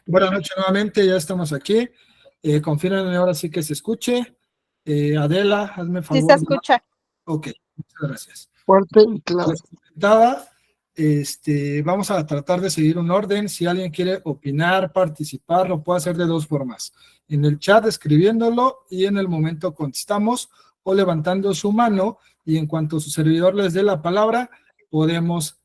Buenas noches nuevamente, ya estamos aquí. Confirmen ahora sí que se escuche. Adela, hazme Sí se favor. escucha. Ok, muchas gracias. Fuerte y claro. Les comentaba, vamos a tratar de seguir un orden. Si alguien quiere opinar, participar, lo puede hacer de dos formas. En el chat escribiéndolo y en el momento contestamos o levantando su mano y en cuanto su servidor les dé la palabra, podemos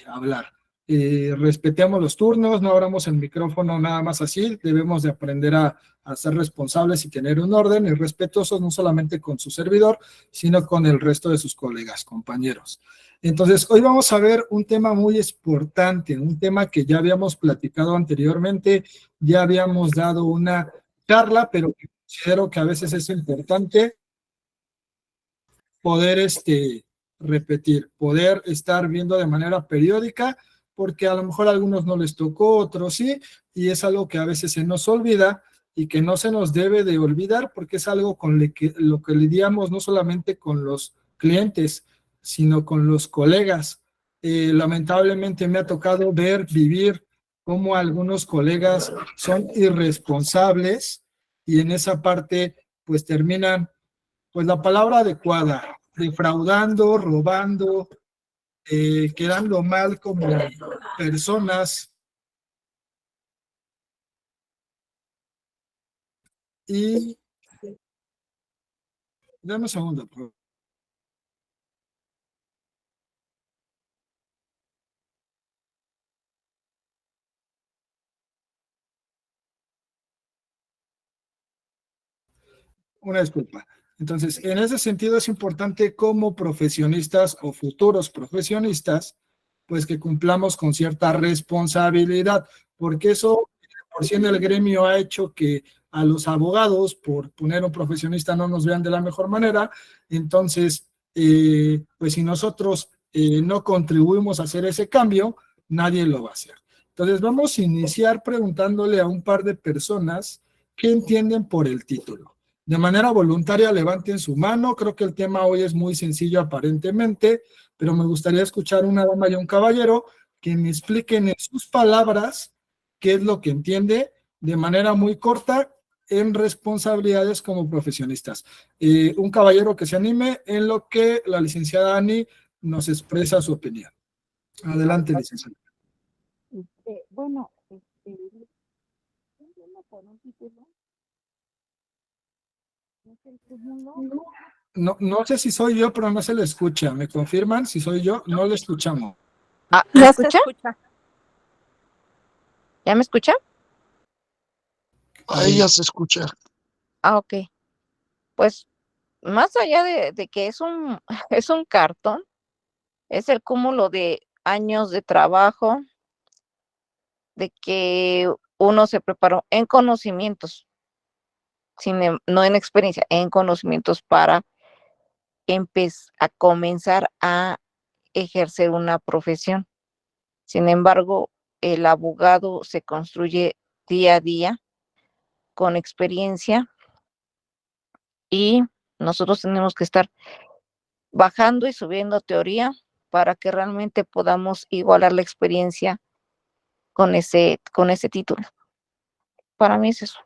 hablar. Respetemos los turnos, no abramos el micrófono nada más así, debemos de aprender a ser responsables y tener un orden y respetuosos no solamente con su servidor, sino con el resto de sus colegas, compañeros. Entonces, hoy vamos a ver un tema muy importante, un tema que ya habíamos platicado anteriormente, ya habíamos dado una charla, pero considero que a veces es importante poder repetir, poder estar viendo de manera periódica, porque a lo mejor a algunos no les tocó, otros sí, y es algo que a veces se nos olvida y que no se nos debe de olvidar, porque es algo con lo que lidiamos no solamente con los clientes, sino con los colegas. Lamentablemente me ha tocado ver, vivir cómo algunos colegas son irresponsables y en esa parte pues terminan, pues la palabra adecuada, defraudando, robando, quedando mal como personas. Y dame un segundo, por favor. Una disculpa. Entonces, en ese sentido es importante como profesionistas o futuros profesionistas, pues que cumplamos con cierta responsabilidad, porque eso, por si en el gremio ha hecho que a los abogados, por poner un profesionista, no nos vean de la mejor manera. Entonces, pues si nosotros no contribuimos a hacer ese cambio, nadie lo va a hacer. Entonces, vamos a iniciar preguntándole a un par de personas qué entienden por el título. De manera voluntaria levanten su mano. Creo que el tema hoy es muy sencillo aparentemente, pero me gustaría escuchar una dama y un caballero que me expliquen en sus palabras qué es lo que entiende de manera muy corta en responsabilidades como profesionistas. Un caballero que se anime en lo que la licenciada Ani nos expresa su opinión. Adelante, licenciada. Bueno, por un título. No, no sé si soy yo, pero no se le escucha. ¿Me confirman? Si soy yo, no le escuchamos. ¿Me escucha? ¿Ya me escucha? Ahí ya se escucha. Ok. Pues más allá de que es un, es un cartón, es el cúmulo de años de trabajo, de que uno se preparó en conocimientos, no en experiencia, en conocimientos para a comenzar a ejercer una profesión. Sin embargo, el abogado se construye día a día con experiencia y nosotros tenemos que estar bajando y subiendo teoría para que realmente podamos igualar la experiencia con ese título. Para mí es eso.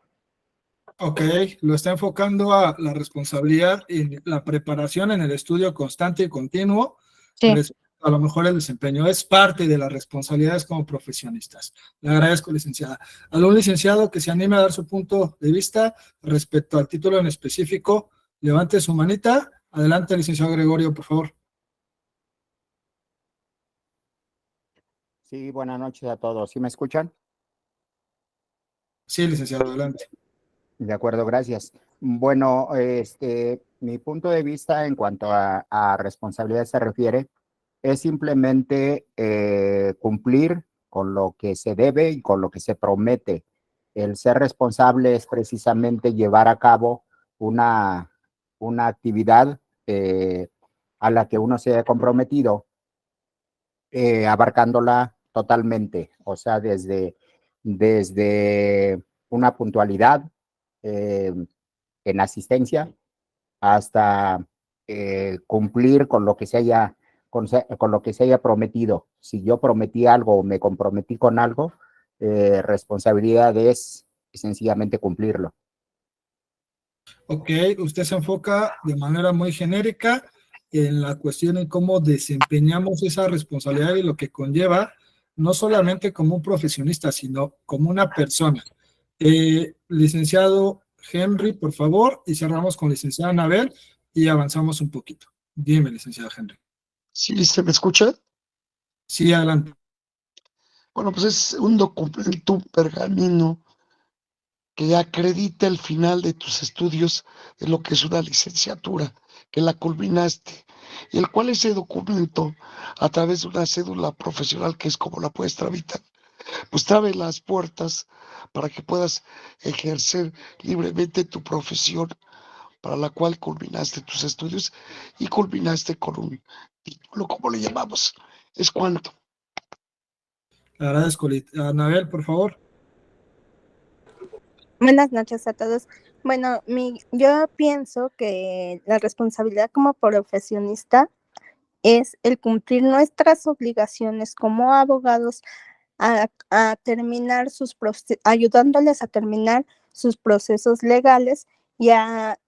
Ok, lo está enfocando a la responsabilidad y la preparación en el estudio constante y continuo. Sí. A lo mejor el desempeño es parte de las responsabilidades como profesionistas. Le agradezco, licenciada. ¿Algún licenciado que se anime a dar su punto de vista respecto al título en específico? Levante su manita. Adelante, licenciado Gregorio, por favor. Sí, buenas noches a todos. ¿Sí me escuchan? Sí, licenciado, adelante. De acuerdo, gracias. Bueno, mi punto de vista en cuanto a responsabilidad se refiere es simplemente cumplir con lo que se debe y con lo que se promete. El ser responsable es precisamente llevar a cabo una actividad a la que uno se ha comprometido, abarcándola totalmente, o sea, desde una puntualidad en asistencia hasta cumplir con lo que se haya con lo que se haya prometido. Si yo prometí algo o me comprometí con algo, responsabilidad es sencillamente cumplirlo. Ok, usted se enfoca de manera muy genérica en la cuestión en cómo desempeñamos esa responsabilidad y lo que conlleva, no solamente como un profesionista, sino como una persona. Licenciado Henry, por favor, y cerramos con licenciada Anabel y avanzamos un poquito. Dime, licenciado Henry. ¿Sí se me escucha? Sí, adelante. Bueno, pues es un documento, un pergamino que acredita el final de tus estudios en lo que es una licenciatura, que la culminaste, y el cual ese documento, a través de una cédula profesional, que es como la puedes tramitar, pues te abre las puertas para que puedas ejercer libremente tu profesión para la cual culminaste tus estudios y culminaste con un título, como le llamamos. ¿Es cuánto? Le agradezco. Anabel, por favor. Buenas noches a todos. Bueno, yo pienso que la responsabilidad como profesionista es el cumplir nuestras obligaciones como abogados a terminar ayudándoles a terminar sus procesos legales y a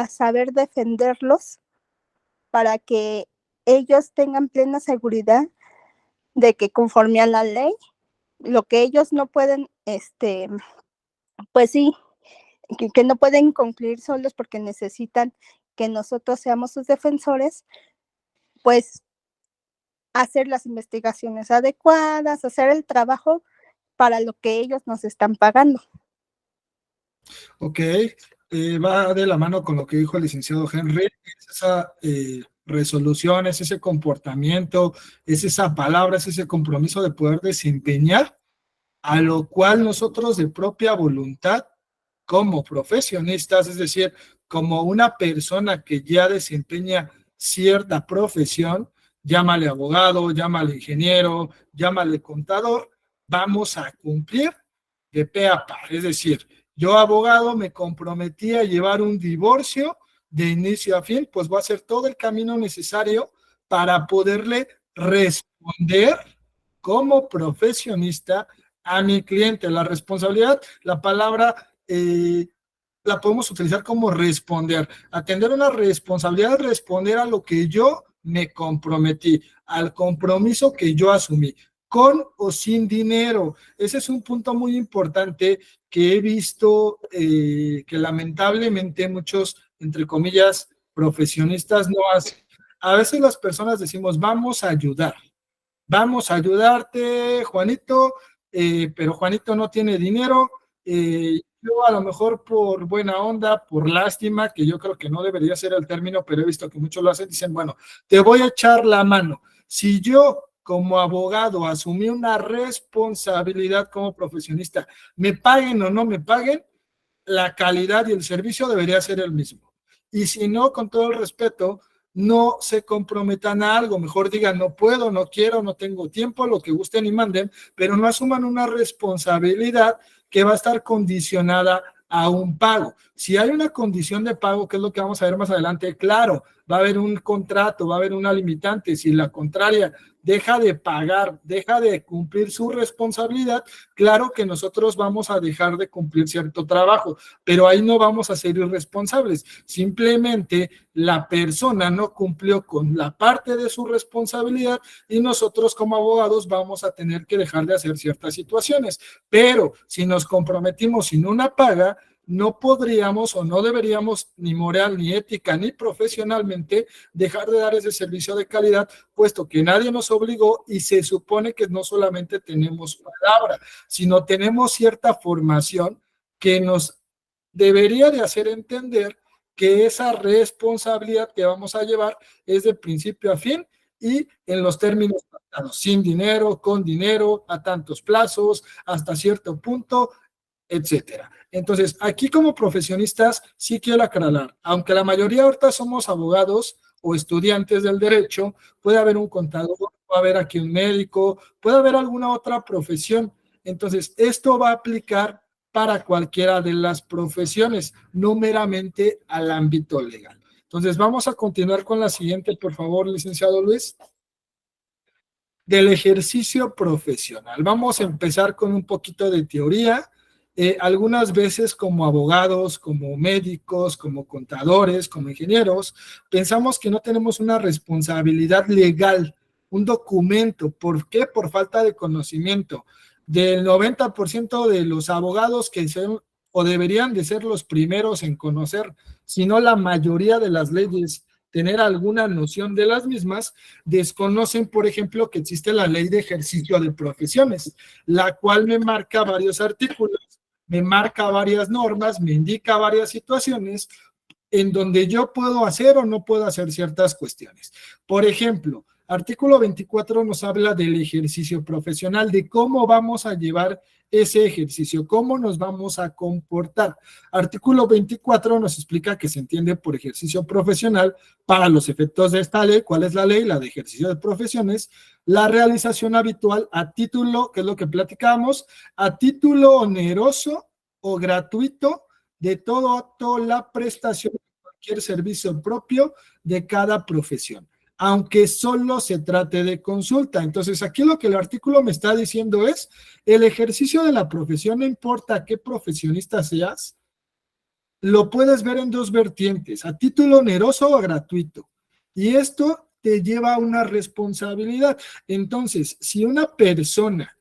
saber defenderlos para que ellos tengan plena seguridad de que conforme a la ley, lo que ellos no pueden, pues sí, que no pueden concluir solos porque necesitan que nosotros seamos sus defensores, pues hacer las investigaciones adecuadas, hacer el trabajo para lo que ellos nos están pagando. Ok, va de la mano con lo que dijo el licenciado Henry, es esa resolución, es ese comportamiento, es esa palabra, es ese compromiso de poder desempeñar, a lo cual nosotros de propia voluntad, como profesionistas, es decir, como una persona que ya desempeña cierta profesión, llámale abogado, llámale ingeniero, llámale contador, vamos a cumplir de pe a pa. Es decir, yo abogado me comprometí a llevar un divorcio de inicio a fin, pues voy a hacer todo el camino necesario para poderle responder como profesionista a mi cliente. La responsabilidad, la palabra la podemos utilizar como responder. Atender una responsabilidad es responder a lo que yo me comprometí, al compromiso que yo asumí, con o sin dinero. Ese es un punto muy importante que he visto que lamentablemente muchos, entre comillas, profesionistas no hacen. A veces las personas decimos, vamos a ayudarte, Juanito, pero Juanito no tiene dinero. Yo a lo mejor por buena onda, por lástima, que yo creo que no debería ser el término, pero he visto que muchos lo hacen, dicen, bueno, te voy a echar la mano. Si yo como abogado asumí una responsabilidad como profesionista, me paguen o no me paguen, la calidad y el servicio debería ser el mismo. Y si no, con todo el respeto, no se comprometan a algo, mejor digan no puedo, no quiero, no tengo tiempo, lo que gusten y manden, pero no asuman una responsabilidad que va a estar condicionada a un pago. Si hay una condición de pago, que es lo que vamos a ver más adelante, claro, va a haber un contrato, va a haber una limitante. Si la contraria deja de pagar, deja de cumplir su responsabilidad, claro que nosotros vamos a dejar de cumplir cierto trabajo, pero ahí no vamos a ser irresponsables. Simplemente la persona no cumplió con la parte de su responsabilidad y nosotros como abogados vamos a tener que dejar de hacer ciertas situaciones. Pero si nos comprometimos sin una paga, no podríamos o no deberíamos ni moral, ni ética, ni profesionalmente dejar de dar ese servicio de calidad, puesto que nadie nos obligó y se supone que no solamente tenemos palabra, sino tenemos cierta formación que nos debería de hacer entender que esa responsabilidad que vamos a llevar es de principio a fin y en los términos tratados, sin dinero, con dinero, a tantos plazos, hasta cierto punto, etcétera. Entonces, aquí como profesionistas sí quiero aclarar, aunque la mayoría ahorita somos abogados o estudiantes del derecho, puede haber un contador, puede haber aquí un médico, puede haber alguna otra profesión. Entonces, esto va a aplicar para cualquiera de las profesiones, no meramente al ámbito legal. Entonces, vamos a continuar con la siguiente, por favor, licenciado Luis. del ejercicio profesional. Vamos a empezar con un poquito de teoría. Algunas veces como abogados, como médicos, como contadores, como ingenieros, pensamos que no tenemos una responsabilidad legal, un documento. ¿Por qué? Por falta de conocimiento. Del 90% de los abogados que son o deberían de ser los primeros en conocer, si no la mayoría de las leyes, tener alguna noción de las mismas, desconocen, por ejemplo, que existe la ley de ejercicio de profesiones, la cual me marca varios artículos, me marca varias normas, me indica varias situaciones en donde yo puedo hacer o no puedo hacer ciertas cuestiones. Por ejemplo, artículo 24 nos habla del ejercicio profesional, de cómo vamos a llevar ese ejercicio, cómo nos vamos a comportar. Artículo 24 nos explica que se entiende por ejercicio profesional para los efectos de esta ley. ¿Cuál es la ley? La de ejercicio de profesiones. La realización habitual a título, que es lo que platicábamos, a título oneroso o gratuito de toda la prestación de cualquier servicio propio de cada profesión, aunque solo se trate de consulta. Entonces, aquí lo que el artículo me está diciendo es, el ejercicio de la profesión, no importa qué profesionista seas, lo puedes ver en dos vertientes, a título oneroso o gratuito. Y esto te lleva a una responsabilidad. Entonces, si una persona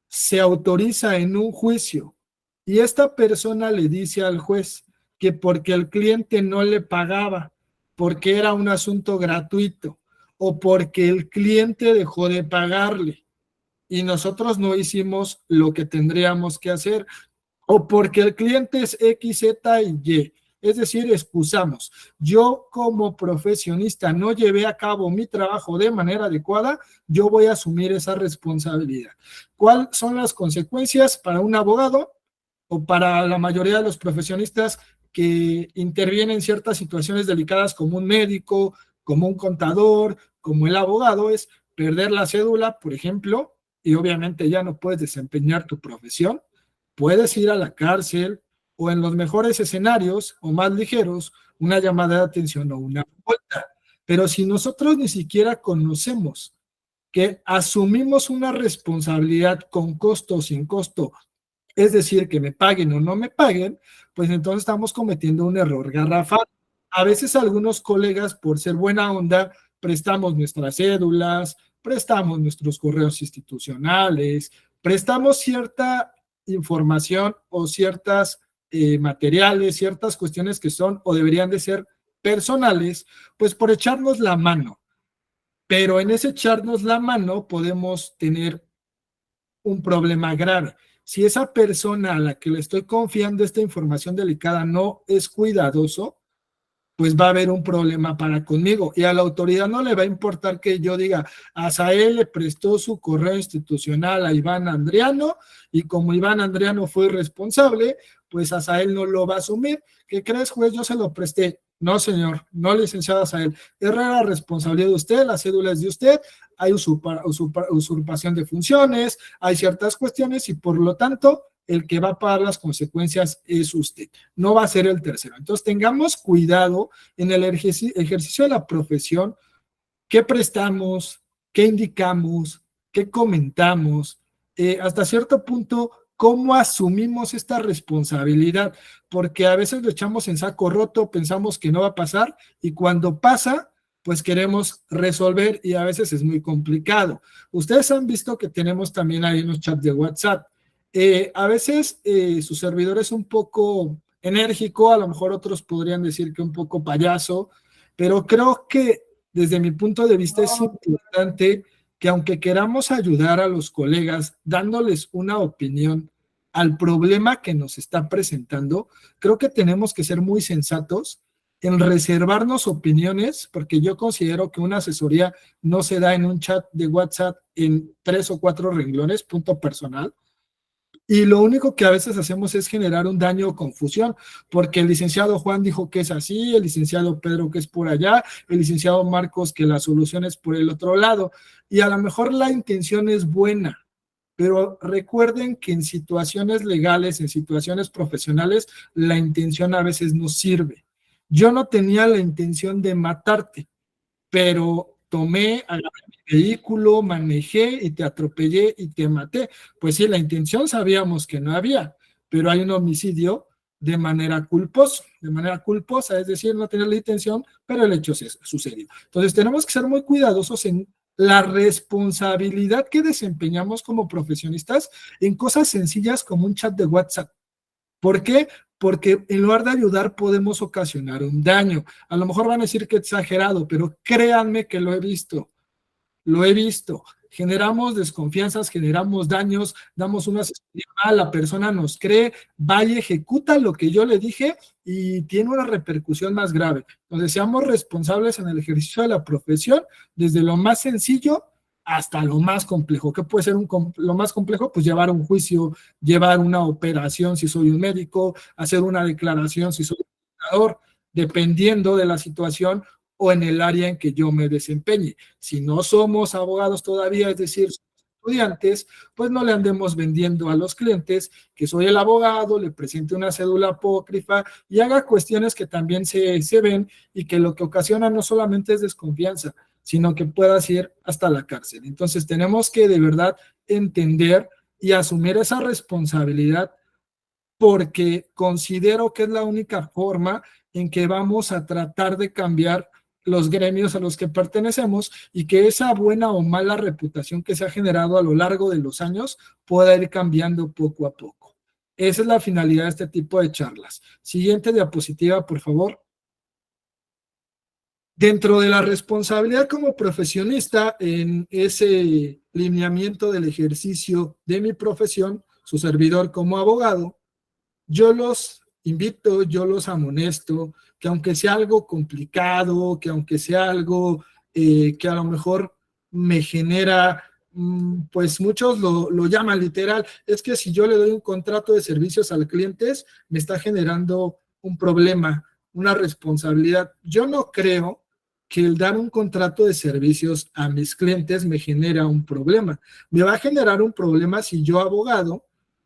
se autoriza en un juicio y esta persona le dice al juez que porque el cliente no le pagaba, porque era un asunto gratuito, o porque el cliente dejó de pagarle y nosotros no hicimos lo que tendríamos que hacer, o porque el cliente es X, Z y Y, es decir, excusamos. Yo como profesionista no llevé a cabo mi trabajo de manera adecuada, yo voy a asumir esa responsabilidad. ¿Cuáles son las consecuencias para un abogado o para la mayoría de los profesionistas que intervienen en ciertas situaciones delicadas como un médico, como un contador, como el abogado? Es perder la cédula, por ejemplo, y obviamente ya no puedes desempeñar tu profesión, puedes ir a la cárcel o en los mejores escenarios o más ligeros, una llamada de atención o una multa. Pero si nosotros ni siquiera conocemos que asumimos una responsabilidad con costo o sin costo, es decir, que me paguen o no me paguen, pues entonces estamos cometiendo un error garrafal. A veces algunos colegas, por ser buena onda, prestamos nuestras cédulas, prestamos nuestros correos institucionales, prestamos cierta información o ciertas materiales, ciertas cuestiones que son o deberían de ser personales, pues por echarnos la mano. Pero en ese echarnos la mano podemos tener un problema grave. Si esa persona a la que le estoy confiando esta información delicada no es cuidadoso, pues va a haber un problema para conmigo. Y a la autoridad no le va a importar que yo diga, Asael le prestó su correo institucional a Iván Andriano, y como Iván Andriano fue responsable, pues Asael no lo va a asumir. ¿Qué crees, juez? Yo se lo presté. No, señor, no, licenciado Asael. Es la responsabilidad de usted, la cédula es de usted, hay usurpación de funciones, hay ciertas cuestiones y por lo tanto el que va a pagar las consecuencias es usted, no va a ser el tercero. Entonces tengamos cuidado en el ejercicio de la profesión, qué prestamos, qué indicamos, qué comentamos, hasta cierto punto cómo asumimos esta responsabilidad, porque a veces lo echamos en saco roto, pensamos que no va a pasar y cuando pasa, pues queremos resolver y a veces es muy complicado. Ustedes han visto que tenemos también ahí unos chats de WhatsApp. A veces su servidor es un poco enérgico, a lo mejor otros podrían decir que un poco payaso, pero creo que desde mi punto de vista es importante que aunque queramos ayudar a los colegas dándoles una opinión al problema que nos está presentando, creo que tenemos que ser muy sensatos en reservarnos opiniones, porque yo considero que una asesoría no se da en un chat de WhatsApp en 3 o 4 renglones, punto personal. Y lo único que a veces hacemos es generar un daño o confusión, porque el licenciado Juan dijo que es así, el licenciado Pedro que es por allá, el licenciado Marcos que la solución es por el otro lado. Y a lo mejor la intención es buena, pero recuerden que en situaciones legales, en situaciones profesionales, la intención a veces no sirve. Yo no tenía la intención de matarte, pero agarré mi vehículo, manejé y te atropellé y te maté. Pues sí, la intención sabíamos que no había, pero hay un homicidio de manera culposa, es decir, no tener la intención, pero el hecho sucedió. Entonces tenemos que ser muy cuidadosos en la responsabilidad que desempeñamos como profesionistas en cosas sencillas como un chat de WhatsApp. ¿Por qué? Porque en lugar de ayudar podemos ocasionar un daño. A lo mejor van a decir que exagerado, pero créanme que lo he visto. Lo he visto. Generamos desconfianzas, generamos daños, damos una asesoría mal, la persona nos cree, va y ejecuta lo que yo le dije y tiene una repercusión más grave. Entonces, seamos responsables en el ejercicio de la profesión, desde lo más sencillo hasta lo más complejo. ¿Qué puede ser lo más complejo? Pues llevar un juicio, llevar una operación si soy un médico, hacer una declaración si soy un contador, dependiendo de la situación o en el área en que yo me desempeñe. Si no somos abogados todavía, es decir, estudiantes, pues no le andemos vendiendo a los clientes que soy el abogado, le presente una cédula apócrifa y haga cuestiones que también se ven y que lo que ocasiona no solamente es desconfianza, sino que puedas ir hasta la cárcel. Entonces tenemos que de verdad entender y asumir esa responsabilidad porque considero que es la única forma en que vamos a tratar de cambiar los gremios a los que pertenecemos y que esa buena o mala reputación que se ha generado a lo largo de los años pueda ir cambiando poco a poco. Esa es la finalidad de este tipo de charlas. Siguiente diapositiva, por favor. Dentro de la responsabilidad como profesionista en ese lineamiento del ejercicio de mi profesión, su servidor como abogado, yo los invito, yo los amonesto, que aunque sea algo complicado, que aunque sea algo que a lo mejor me genera, pues muchos lo llaman literal, es que si yo le doy un contrato de servicios al cliente, me está generando un problema, una responsabilidad. Yo no creo que el dar un contrato de servicios a mis clientes me genera un problema. Me va a generar un problema si yo, abogado,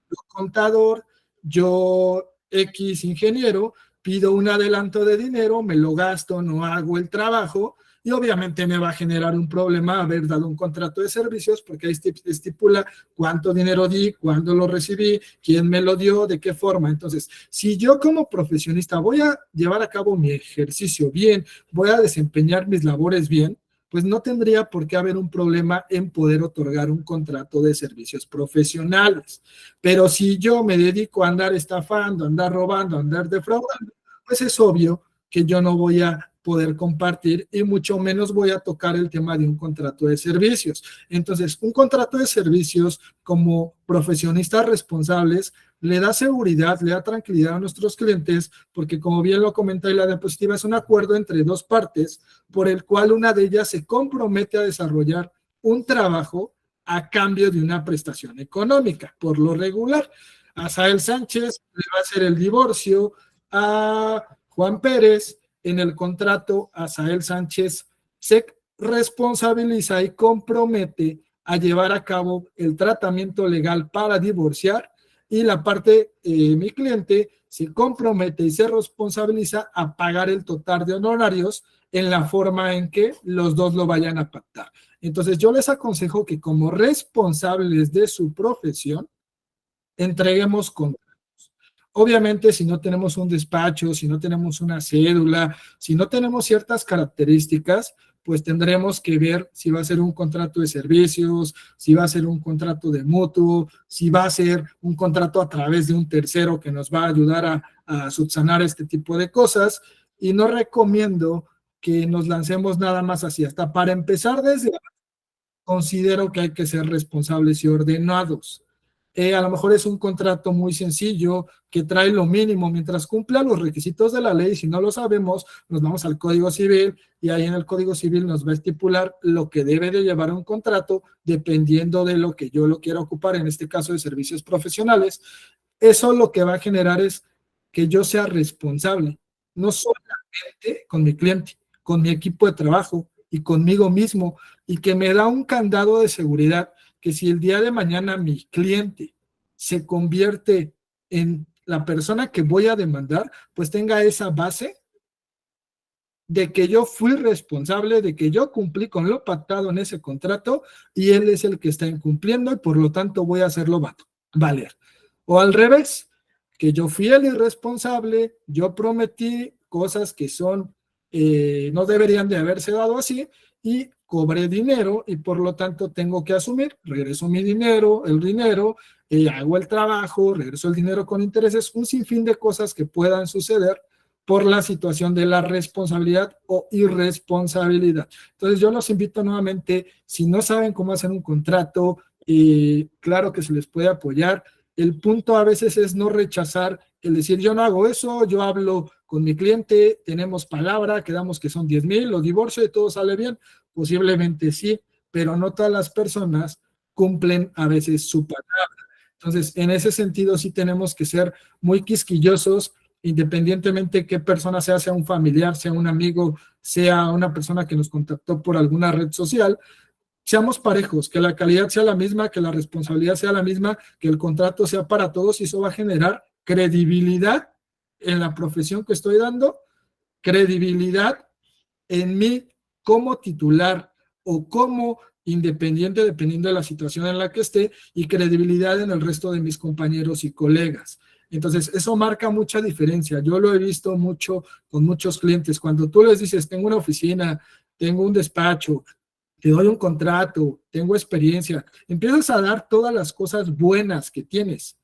yo, contador, yo, X ingeniero, pido un adelanto de dinero, me lo gasto, no hago el trabajo y obviamente me va a generar un problema haber dado un contrato de servicios porque ahí estipula cuánto dinero di, cuándo lo recibí, quién me lo dio, de qué forma. Entonces, si yo como profesionista voy a llevar a cabo mi ejercicio bien, voy a desempeñar mis labores bien, pues no tendría por qué haber un problema en poder otorgar un contrato de servicios profesionales. Pero si yo me dedico a andar estafando, a andar robando, a andar defraudando, pues es obvio que yo no voy a poder compartir y mucho menos voy a tocar el tema de un contrato de servicios. Entonces, un contrato de servicios como profesionistas responsables le da seguridad, le da tranquilidad a nuestros clientes, porque como bien lo comenta la diapositiva, es un acuerdo entre dos partes por el cual una de ellas se compromete a desarrollar un trabajo a cambio de una prestación económica. Por lo regular, a Sael Sánchez le va a hacer el divorcio, a Juan Pérez en el contrato, a Sael Sánchez se responsabiliza y compromete a llevar a cabo el tratamiento legal para divorciar y la parte, mi cliente, se compromete y se responsabiliza a pagar el total de honorarios en la forma en que los dos lo vayan a pactar. Entonces yo les aconsejo que como responsables de su profesión, entreguemos contratos. Obviamente, si no tenemos un despacho, si no tenemos una cédula, si no tenemos ciertas características, pues tendremos que ver si va a ser un contrato de servicios, si va a ser un contrato de mutuo, si va a ser un contrato a través de un tercero que nos va a ayudar a subsanar este tipo de cosas. Y no recomiendo que nos lancemos nada más así. Hasta para empezar desde considero que hay que ser responsables y ordenados. A lo mejor es un contrato muy sencillo que trae lo mínimo mientras cumpla los requisitos de la ley. Si no lo sabemos, nos vamos al Código Civil y ahí en el Código Civil nos va a estipular lo que debe de llevar un contrato dependiendo de lo que yo lo quiera ocupar, en este caso de servicios profesionales. Eso lo que va a generar es que yo sea responsable, no solamente con mi cliente, con mi equipo de trabajo y conmigo mismo, y que me da un candado de seguridad que si el día de mañana mi cliente se convierte en la persona que voy a demandar, pues tenga esa base de que yo fui responsable, de que yo cumplí con lo pactado en ese contrato y él es el que está incumpliendo y por lo tanto voy a hacerlo valer. O al revés, que yo fui el irresponsable, yo prometí cosas que no deberían de haberse dado así y cobré dinero y por lo tanto tengo que asumir, regreso mi dinero, hago el trabajo, regreso el dinero con intereses, un sinfín de cosas que puedan suceder por la situación de la responsabilidad o irresponsabilidad. Entonces yo los invito nuevamente, si no saben cómo hacer un contrato, claro que se les puede apoyar. El punto a veces es no rechazar, el decir yo no hago eso, yo hablo con mi cliente, tenemos palabra, quedamos que son 10,000, lo divorcio y todo sale bien. Posiblemente sí, pero no todas las personas cumplen a veces su palabra. Entonces, en ese sentido sí tenemos que ser muy quisquillosos, independientemente qué persona sea un familiar, sea un amigo, sea una persona que nos contactó por alguna red social, seamos parejos, que la calidad sea la misma, que la responsabilidad sea la misma, que el contrato sea para todos y eso va a generar credibilidad en la profesión que estoy dando, credibilidad en mí como titular o como independiente, dependiendo de la situación en la que esté, y credibilidad en el resto de mis compañeros y colegas. Entonces, eso marca mucha diferencia. Yo lo he visto mucho con muchos clientes. Cuando tú les dices, tengo una oficina, tengo un despacho, te doy un contrato, tengo experiencia, empiezas a dar todas las cosas buenas que tienes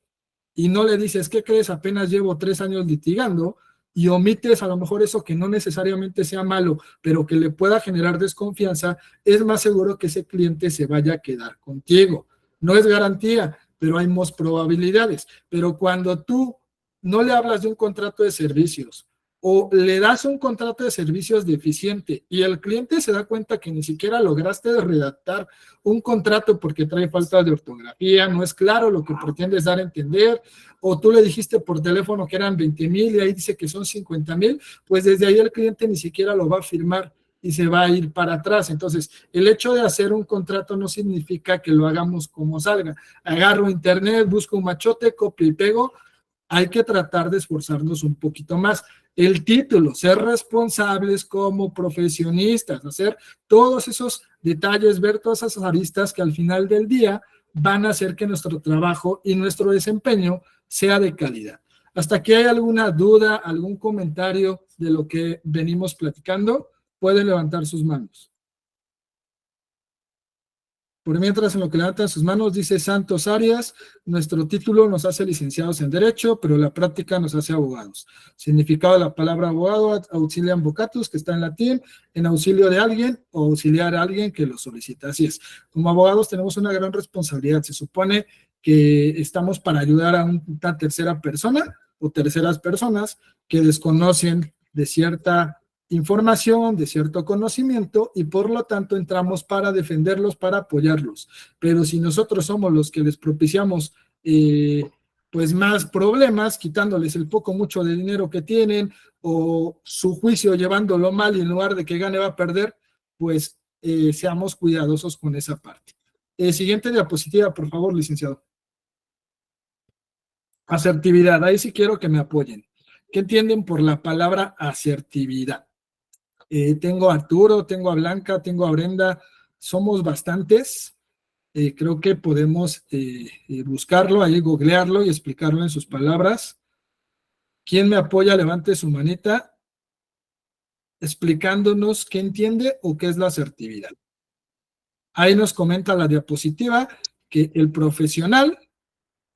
y no le dices, ¿qué crees? Apenas llevo 3 años litigando y omites a lo mejor eso que no necesariamente sea malo, pero que le pueda generar desconfianza, es más seguro que ese cliente se vaya a quedar contigo. No es garantía, pero hay más probabilidades. Pero cuando tú no le hablas de un contrato de servicios o le das un contrato de servicios deficiente y el cliente se da cuenta que ni siquiera lograste redactar un contrato porque trae falta de ortografía, no es claro lo que pretendes dar a entender, o tú le dijiste por teléfono que eran 20,000 y ahí dice que son 50,000, pues desde ahí el cliente ni siquiera lo va a firmar y se va a ir para atrás. Entonces, el hecho de hacer un contrato no significa que lo hagamos como salga. Agarro internet, busco un machote, copio y pego. Hay que tratar de esforzarnos un poquito más. El título, ser responsables como profesionistas, hacer todos esos detalles, ver todas esas aristas que al final del día van a hacer que nuestro trabajo y nuestro desempeño sea de calidad. ¿Hasta aquí hay alguna duda, algún comentario de lo que venimos platicando? Pueden levantar sus manos. Por mientras, en lo que levantan sus manos, dice Santos Arias, nuestro título nos hace licenciados en Derecho, pero la práctica nos hace abogados. Significado de la palabra abogado, auxiliam vocatus, que está en latín, en auxilio de alguien o auxiliar a alguien que lo solicita. Así es. Como abogados tenemos una gran responsabilidad. Se supone que estamos para ayudar a una tercera persona o terceras personas que desconocen de cierta información, de cierto conocimiento y por lo tanto entramos para defenderlos, para apoyarlos. Pero si nosotros somos los que les propiciamos pues más problemas, quitándoles el poco mucho de dinero que tienen o su juicio llevándolo mal y en lugar de que gane va a perder, pues seamos cuidadosos con esa parte. Siguiente diapositiva, por favor, licenciado. Asertividad, ahí sí quiero que me apoyen. ¿Qué entienden por la palabra asertividad? Tengo a Arturo, tengo a Blanca, tengo a Brenda, somos bastantes. Creo que podemos buscarlo, ahí googlearlo y explicarlo en sus palabras. ¿Quién me apoya? Levante su manita explicándonos qué entiende o qué es la asertividad. Ahí nos comenta la diapositiva que el profesional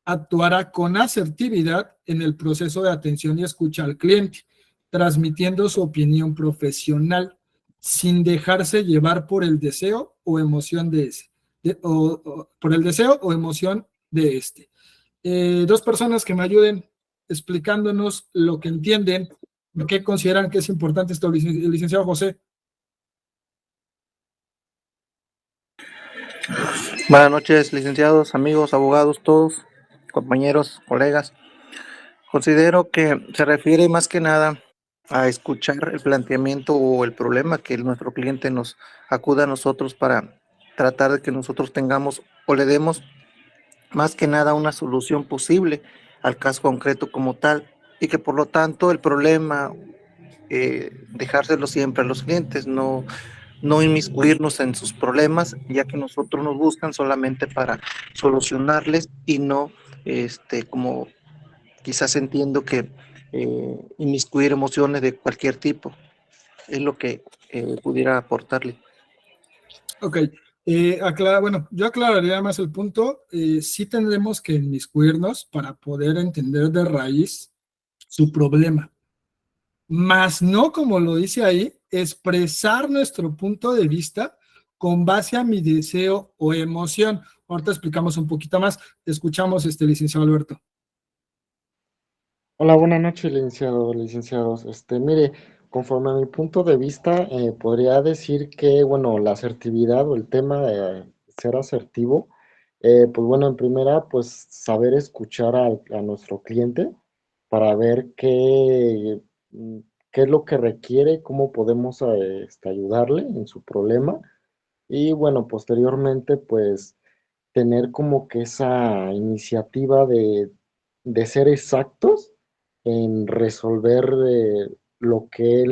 actuará con asertividad en el proceso de atención y escucha al cliente, transmitiendo su opinión profesional sin dejarse llevar por el deseo o emoción de ese, por el deseo o emoción de este. Dos personas que me ayuden explicándonos lo que entienden, qué consideran que es importante esto, el licenciado José. Buenas noches, licenciados, amigos, abogados, todos, compañeros, colegas. Considero que se refiere más que nada a escuchar el planteamiento o el problema que nuestro cliente nos acuda a nosotros para tratar de que nosotros tengamos o le demos más que nada una solución posible al caso concreto como tal y que por lo tanto el problema dejárselo siempre a los clientes, no inmiscuirnos en sus problemas, ya que nosotros nos buscan solamente para solucionarles y no, como quizás entiendo que inmiscuir emociones de cualquier tipo es lo que pudiera aportarle. Ok, bueno, yo aclararía más el punto. Sí tendremos que inmiscuirnos para poder entender de raíz su problema, más no, como lo dice ahí, expresar nuestro punto de vista con base a mi deseo o emoción. Ahorita explicamos un poquito más. Escuchamos, licenciado Alberto. Hola, buenas noches, licenciados. Mire, conforme a mi punto de vista, podría decir que, bueno, la asertividad o el tema de ser asertivo, pues bueno, en primera, pues saber escuchar a nuestro cliente para ver qué es lo que requiere, cómo podemos ayudarle en su problema y, bueno, posteriormente, pues tener como que esa iniciativa de ser exactos en resolver lo que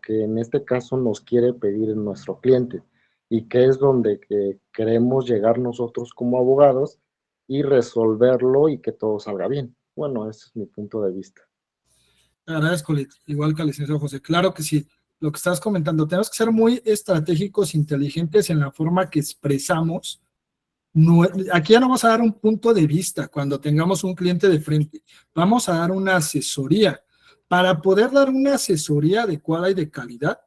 en este caso nos quiere pedir nuestro cliente y que es donde que queremos llegar nosotros como abogados y resolverlo y que todo salga bien. Bueno, ese es mi punto de vista. Agradezco, igual que al licenciado José. Claro que sí, lo que estás comentando, tenemos que ser muy estratégicos, inteligentes en la forma que expresamos. Aquí ya no vamos a dar un punto de vista cuando tengamos un cliente de frente, vamos a dar una asesoría. Para poder dar una asesoría adecuada y de calidad,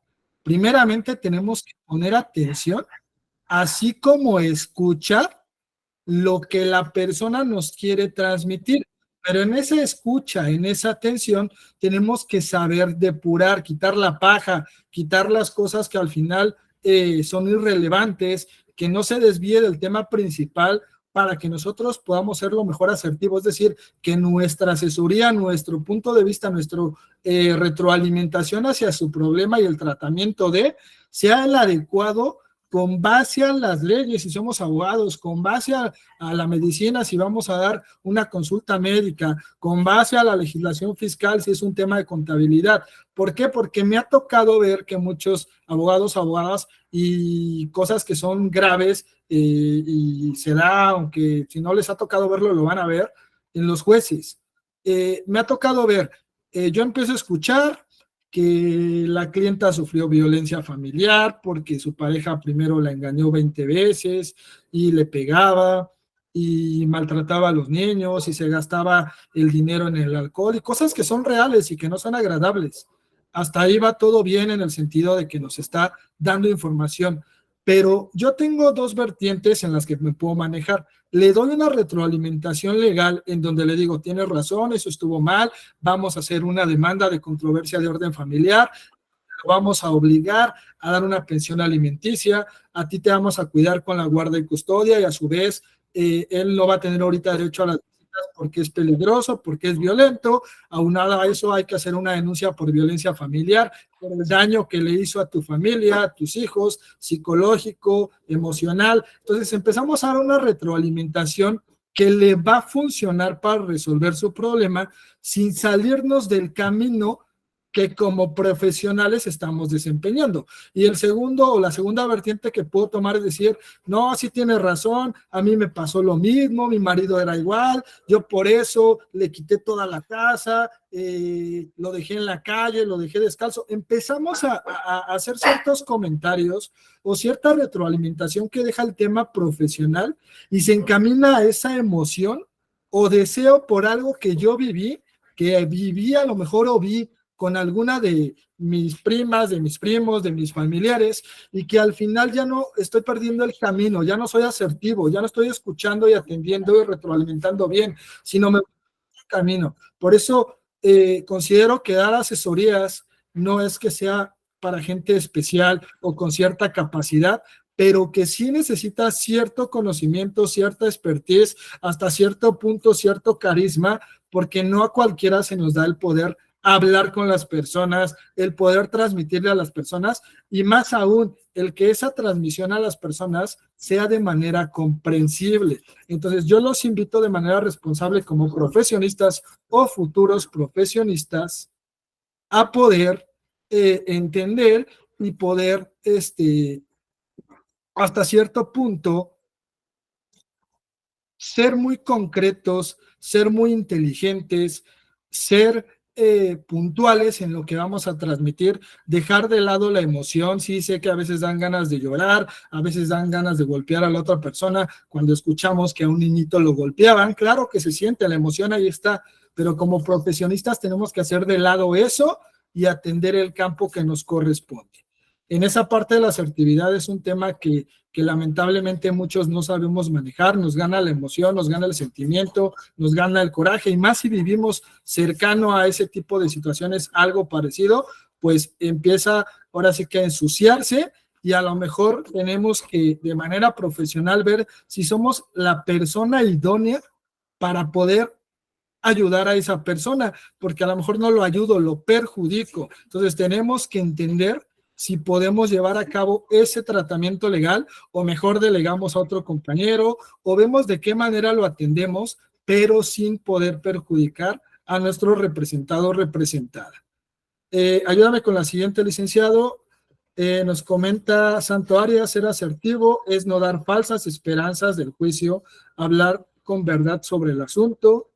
primeramente tenemos que poner atención, así como escuchar lo que la persona nos quiere transmitir. Pero en esa escucha, en esa atención, tenemos que saber depurar, quitar la paja, quitar las cosas que al final son irrelevantes, que no se desvíe del tema principal para que nosotros podamos ser lo mejor asertivos, es decir, que nuestra asesoría, nuestro punto de vista, nuestra retroalimentación hacia su problema y el tratamiento sea el adecuado con base a las leyes, si somos abogados, con base a la medicina, si vamos a dar una consulta médica, con base a la legislación fiscal, si es un tema de contabilidad. ¿Por qué? Porque me ha tocado ver que muchos abogados, abogadas y cosas que son graves y se da, aunque si no les ha tocado verlo, lo van a ver en los jueces. Me ha tocado ver, yo empiezo a escuchar que la clienta sufrió violencia familiar porque su pareja primero la engañó 20 veces y le pegaba y maltrataba a los niños y se gastaba el dinero en el alcohol y cosas que son reales y que no son agradables. Hasta ahí va todo bien en el sentido de que nos está dando información, pero yo tengo dos vertientes en las que me puedo manejar. Le doy una retroalimentación legal en donde le digo, tienes razón, eso estuvo mal, vamos a hacer una demanda de controversia de orden familiar, lo vamos a obligar a dar una pensión alimenticia, a ti te vamos a cuidar con la guarda y custodia y a su vez él no va a tener ahorita derecho a las visitas porque es peligroso, porque es violento. Aunado a eso hay que hacer una denuncia por violencia familiar, por el daño que le hizo a tu familia, a tus hijos, psicológico, emocional. Entonces empezamos a dar una retroalimentación que le va a funcionar para resolver su problema sin salirnos del camino que como profesionales estamos desempeñando. Y el segundo o la segunda vertiente que puedo tomar es decir, no, sí tiene razón, a mí me pasó lo mismo, mi marido era igual, yo por eso le quité toda la casa, lo dejé en la calle, lo dejé descalzo. Empezamos a hacer ciertos comentarios o cierta retroalimentación que deja el tema profesional y se encamina a esa emoción o deseo por algo que yo viví, que viví a lo mejor o vi con alguna de mis primas, de mis primos, de mis familiares, y que al final ya no estoy perdiendo el camino, ya no soy asertivo, ya no estoy escuchando y atendiendo y retroalimentando bien, sino me voy el camino. Por eso considero que dar asesorías no es que sea para gente especial o con cierta capacidad, pero que sí necesita cierto conocimiento, cierta expertise, hasta cierto punto, cierto carisma, porque no a cualquiera se nos da el poder hablar con las personas, el poder transmitirle a las personas y más aún, el que esa transmisión a las personas sea de manera comprensible. Entonces, yo los invito de manera responsable como profesionistas o futuros profesionistas a poder entender y poder, hasta cierto punto, ser muy concretos, ser muy inteligentes, ser puntuales en lo que vamos a transmitir, dejar de lado la emoción. Sí sé que a veces dan ganas de llorar, a veces dan ganas de golpear a la otra persona cuando escuchamos que a un niñito lo golpeaban. Claro que se siente, la emoción ahí está, pero como profesionistas tenemos que hacer de lado eso y atender el campo que nos corresponde. En esa parte de la asertividad es un tema que lamentablemente muchos no sabemos manejar, nos gana la emoción, nos gana el sentimiento, nos gana el coraje, y más si vivimos cercano a ese tipo de situaciones, algo parecido, pues empieza ahora sí que a ensuciarse, y a lo mejor tenemos que de manera profesional ver si somos la persona idónea para poder ayudar a esa persona, porque a lo mejor no lo ayudo, lo perjudico. Entonces tenemos que entender si podemos llevar a cabo ese tratamiento legal, o mejor delegamos a otro compañero, o vemos de qué manera lo atendemos, pero sin poder perjudicar a nuestro representado o representada. Ayúdame con la siguiente, licenciado. Nos comenta Santo Arias: ser asertivo es no dar falsas esperanzas del juicio, hablar con verdad sobre el asunto,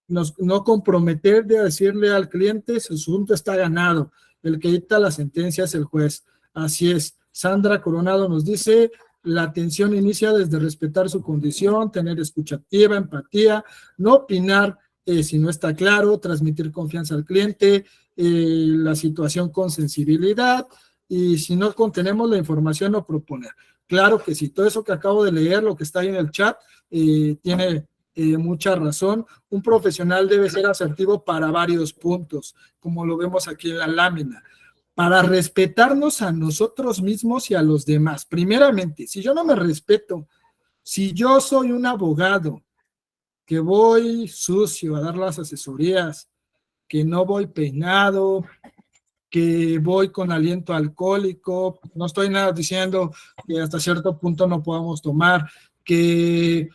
no comprometer de decirle al cliente su asunto está ganado, el que dicta la sentencia es el juez. Así es. Sandra Coronado nos dice: la atención inicia desde respetar su condición, tener escucha activa, empatía, no opinar si no está claro, transmitir confianza al cliente, la situación con sensibilidad, y si no contenemos la información, no proponer. Claro que sí, todo eso que acabo de leer, lo que está ahí en el chat, tiene mucha razón. Un profesional debe ser asertivo para varios puntos, como lo vemos aquí en la lámina, para respetarnos a nosotros mismos y a los demás. Primeramente, si yo no me respeto, si yo soy un abogado que voy sucio a dar las asesorías, que no voy peinado, que voy con aliento alcohólico, no estoy nada diciendo que hasta cierto punto no podamos tomar, que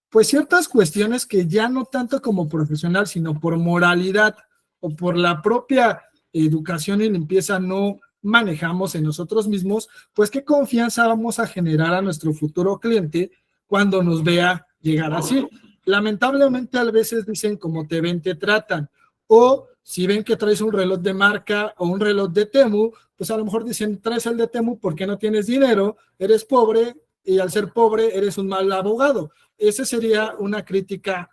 pues ciertas cuestiones que ya no tanto como profesional, sino por moralidad o por la propia educación y limpieza no manejamos en nosotros mismos, pues qué confianza vamos a generar a nuestro futuro cliente cuando nos vea llegar así. Lamentablemente a veces dicen como te ven, te tratan, o si ven que traes un reloj de marca o un reloj de Temu, pues a lo mejor dicen, traes el de Temu porque no tienes dinero, eres pobre, y al ser pobre eres un mal abogado. Esa sería una crítica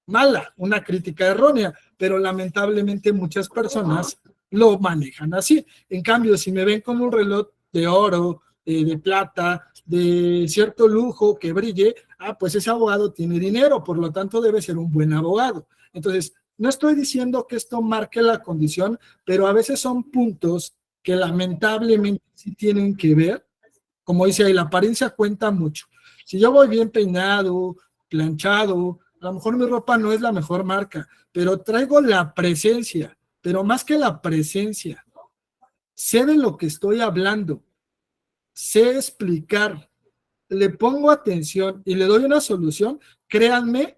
mala, una crítica errónea, pero lamentablemente muchas personas lo manejan así. En cambio, si me ven con un reloj de oro, de plata, de cierto lujo que brille, pues ese abogado tiene dinero, por lo tanto debe ser un buen abogado. Entonces, no estoy diciendo que esto marque la condición, pero a veces son puntos que lamentablemente sí tienen que ver. Como dice ahí, la apariencia cuenta mucho. Si yo voy bien peinado, planchado, a lo mejor mi ropa no es la mejor marca, pero traigo la presencia, pero más que la presencia, sé de lo que estoy hablando, sé explicar, le pongo atención y le doy una solución, créanme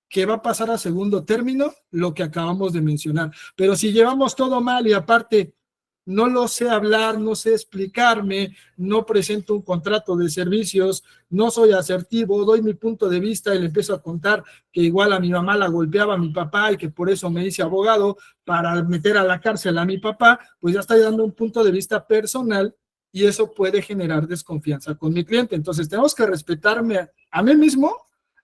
que va a pasar a segundo término lo que acabamos de mencionar. Pero si llevamos todo mal y aparte no lo sé hablar, no sé explicarme, no presento un contrato de servicios, no soy asertivo, doy mi punto de vista y le empiezo a contar que igual a mi mamá la golpeaba a mi papá y que por eso me hice abogado para meter a la cárcel a mi papá, pues ya estoy dando un punto de vista personal y eso puede generar desconfianza con mi cliente. Entonces tenemos que respetarme a mí mismo,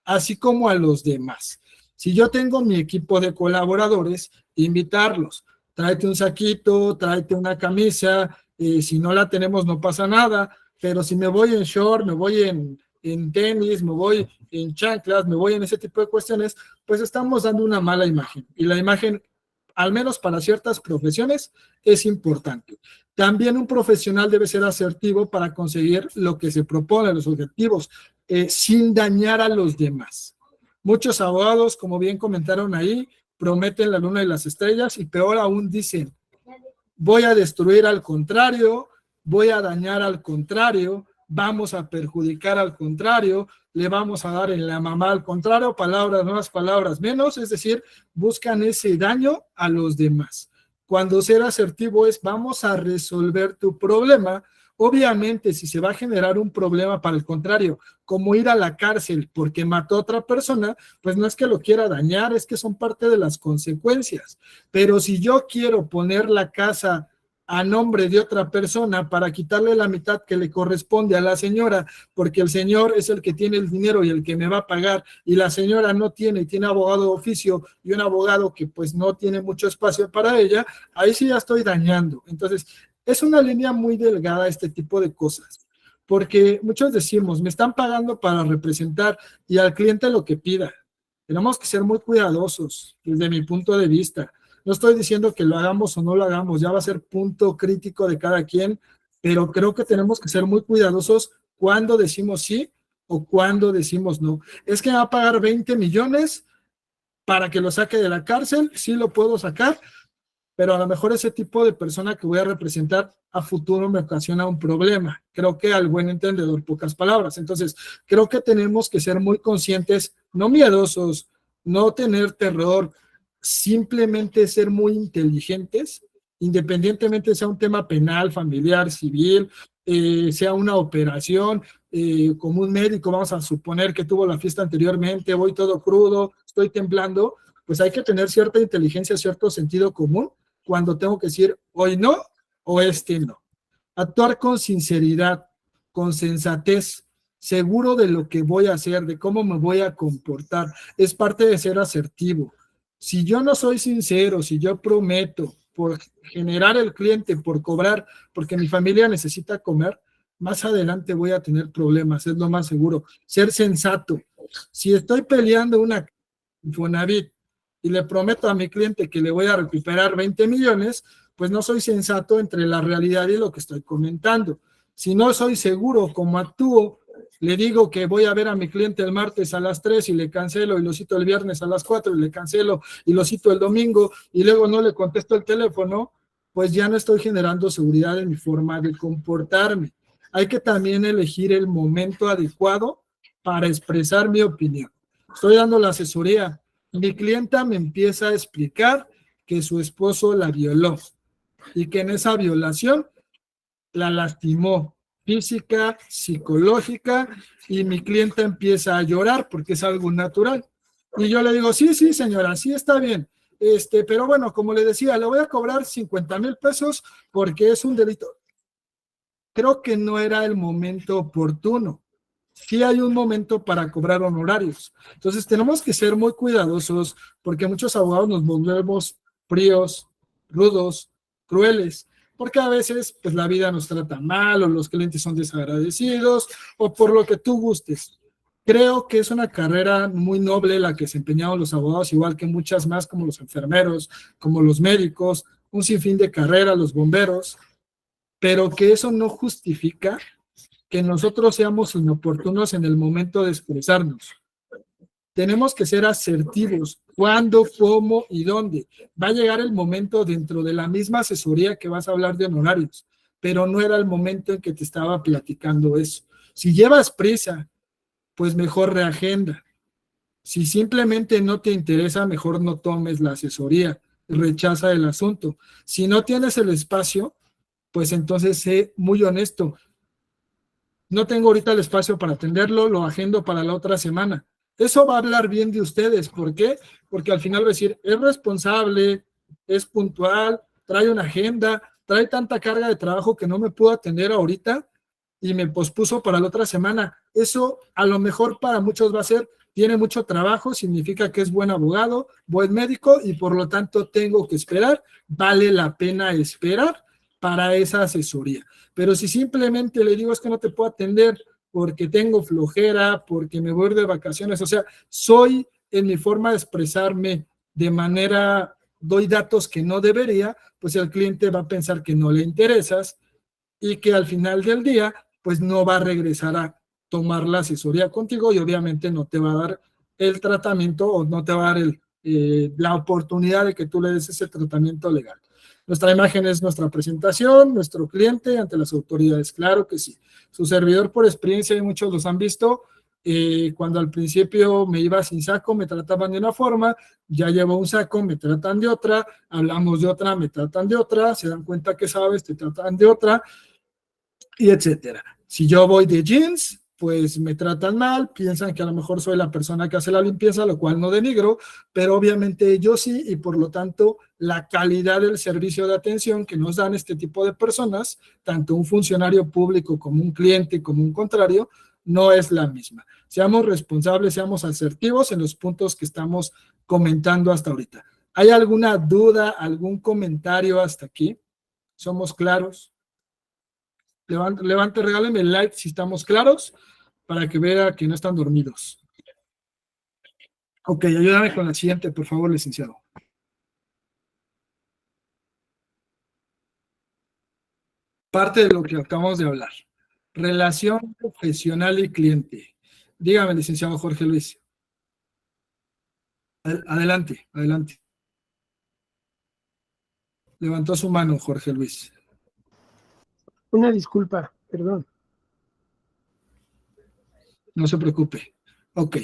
así como a los demás. Si yo tengo mi equipo de colaboradores, invitarlos. Tráete un saquito, tráete una camisa, si no la tenemos no pasa nada, pero si me voy en short, me voy en tenis, me voy en chanclas, me voy en ese tipo de cuestiones, pues estamos dando una mala imagen. Y la imagen, al menos para ciertas profesiones, es importante. También un profesional debe ser asertivo para conseguir lo que se propone, los objetivos, sin dañar a los demás. Muchos abogados, como bien comentaron ahí, prometen la luna y las estrellas y peor aún dicen, voy a destruir al contrario, voy a dañar al contrario, vamos a perjudicar al contrario, le vamos a dar en la mamá al contrario, palabras más, palabras menos, es decir, buscan ese daño a los demás. Cuando ser asertivo es vamos a resolver tu problema. Obviamente, si se va a generar un problema para el contrario, como ir a la cárcel porque mató a otra persona, pues no es que lo quiera dañar, es que son parte de las consecuencias. Pero si yo quiero poner la casa a nombre de otra persona para quitarle la mitad que le corresponde a la señora, porque el señor es el que tiene el dinero y el que me va a pagar, y la señora no tiene, y tiene abogado de oficio y un abogado que pues no tiene mucho espacio para ella, ahí sí ya estoy dañando. Entonces, es una línea muy delgada este tipo de cosas, porque muchos decimos, me están pagando para representar y al cliente lo que pida. Tenemos que ser muy cuidadosos desde mi punto de vista. No estoy diciendo que lo hagamos o no lo hagamos, ya va a ser punto crítico de cada quien, pero creo que tenemos que ser muy cuidadosos cuando decimos sí o cuando decimos no. Es que me va a pagar 20 millones para que lo saque de la cárcel, sí lo puedo sacar, pero a lo mejor ese tipo de persona que voy a representar a futuro me ocasiona un problema. Creo que al buen entendedor, pocas palabras. Entonces, creo que tenemos que ser muy conscientes, no miedosos, no tener terror, simplemente ser muy inteligentes, independientemente sea un tema penal, familiar, civil, sea una operación, como un médico, vamos a suponer que tuvo la fiesta anteriormente, voy todo crudo, estoy temblando, pues hay que tener cierta inteligencia, cierto sentido común cuando tengo que decir hoy no o este no. Actuar con sinceridad, con sensatez, seguro de lo que voy a hacer, de cómo me voy a comportar, es parte de ser asertivo. Si yo no soy sincero, si yo prometo por generar el cliente, por cobrar, porque mi familia necesita comer, más adelante voy a tener problemas, es lo más seguro. Ser sensato. Si estoy peleando una Infonavit y le prometo a mi cliente que le voy a recuperar 20 millones, pues no soy sensato entre la realidad y lo que estoy comentando. Si no soy seguro cómo actúo, le digo que voy a ver a mi cliente el martes a las 3 y le cancelo y lo cito el viernes a las 4 y le cancelo y lo cito el domingo y luego no le contesto el teléfono, pues ya no estoy generando seguridad en mi forma de comportarme. Hay que también elegir el momento adecuado para expresar mi opinión. Estoy dando la asesoría. Mi clienta me empieza a explicar que su esposo la violó y que en esa violación la lastimó física, psicológica, y mi clienta empieza a llorar porque es algo natural. Y yo le digo, sí, sí, señora, sí está bien. Pero bueno, como le decía, le voy a cobrar 50,000 pesos porque es un delito. Creo que no era el momento oportuno. Sí hay un momento para cobrar honorarios. Entonces tenemos que ser muy cuidadosos porque muchos abogados nos volvemos fríos, rudos, crueles, porque a veces pues la vida nos trata mal o los clientes son desagradecidos o por lo que tú gustes. Creo que es una carrera muy noble la que desempeñaron los abogados, igual que muchas más como los enfermeros, como los médicos, un sinfín de carreras, los bomberos, pero que eso no justifica que nosotros seamos inoportunos en el momento de expresarnos. Tenemos que ser asertivos. ¿Cuándo, cómo y dónde? Va a llegar el momento dentro de la misma asesoría que vas a hablar de honorarios, pero no era el momento en que te estaba platicando eso. Si llevas prisa, pues mejor reagenda. Si simplemente no te interesa, mejor no tomes la asesoría, rechaza el asunto. Si no tienes el espacio, pues entonces sé muy honesto. No tengo ahorita el espacio para atenderlo, lo agendo para la otra semana. Eso va a hablar bien de ustedes. ¿Por qué? Porque al final va a decir, es responsable, es puntual, trae una agenda, trae tanta carga de trabajo que no me puedo atender ahorita y me pospuso para la otra semana. Eso a lo mejor para muchos va a ser, tiene mucho trabajo, significa que es buen abogado, buen médico y por lo tanto tengo que esperar. Vale la pena esperar para esa asesoría. Pero si simplemente le digo es que no te puedo atender porque tengo flojera, porque me voy de vacaciones, o sea, soy en mi forma de expresarme de manera, doy datos que no debería, pues el cliente va a pensar que no le interesas y que al final del día, pues no va a regresar a tomar la asesoría contigo y obviamente no te va a dar el tratamiento o no te va a dar la oportunidad de que tú le des ese tratamiento legal. Nuestra imagen es nuestra presentación, nuestro cliente ante las autoridades, claro que sí. Su servidor por experiencia, y muchos los han visto, Cuando al principio me iba sin saco, me trataban de una forma, ya llevo un saco, me tratan de otra, hablamos de otra, me tratan de otra, se dan cuenta que sabes, te tratan de otra, y etcétera. Si yo voy de jeans, pues me tratan mal, piensan que a lo mejor soy la persona que hace la limpieza, lo cual no denigro, pero obviamente yo sí, y por lo tanto la calidad del servicio de atención que nos dan este tipo de personas, tanto un funcionario público como un cliente, como un contrario, no es la misma. Seamos responsables, seamos asertivos en los puntos que estamos comentando hasta ahorita. ¿Hay alguna duda, algún comentario hasta aquí? ¿Somos claros? Levante, regálenme el like si estamos claros, para que vea que no están dormidos. Ok, ayúdame con la siguiente, por favor, licenciado. Parte de lo que acabamos de hablar. Relación profesional y cliente. Dígame, licenciado Jorge Luis. Adelante, adelante. Levantó su mano, Jorge Luis. Una disculpa, perdón. No se preocupe. Ok.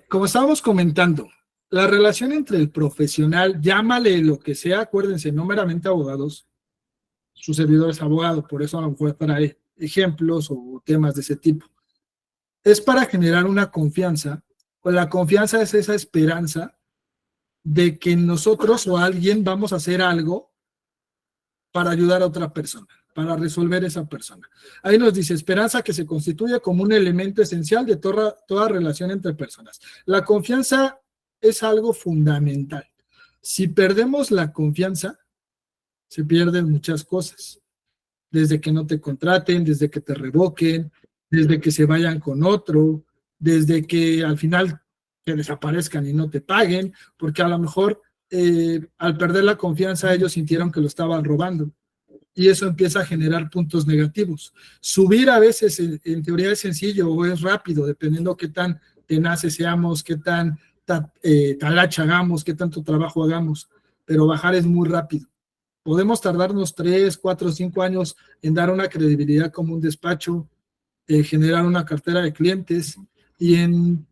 Como estábamos comentando, la relación entre el profesional, llámale lo que sea, acuérdense, no meramente abogados, su servidor es abogado, por eso a lo mejor trae ejemplos o temas de ese tipo. Es para generar una confianza, pues la confianza es esa esperanza de que nosotros o alguien vamos a hacer algo para ayudar a otra persona, para resolver esa persona. Ahí nos dice, esperanza que se constituye como un elemento esencial de toda relación entre personas. La confianza es algo fundamental. Si perdemos la confianza, se pierden muchas cosas. Desde que no te contraten, desde que te revoquen, desde que se vayan con otro, desde que al final te desaparezcan y no te paguen, porque a lo mejor al perder la confianza ellos sintieron que lo estaban robando. Y eso empieza a generar puntos negativos. Subir a veces en teoría es sencillo o es rápido, dependiendo qué tan tenaces seamos, qué tan talacha hagamos, qué tanto trabajo hagamos, pero bajar es muy rápido. Podemos tardarnos 3, 4, 5 años en dar una credibilidad como un despacho, generar una cartera de clientes, y en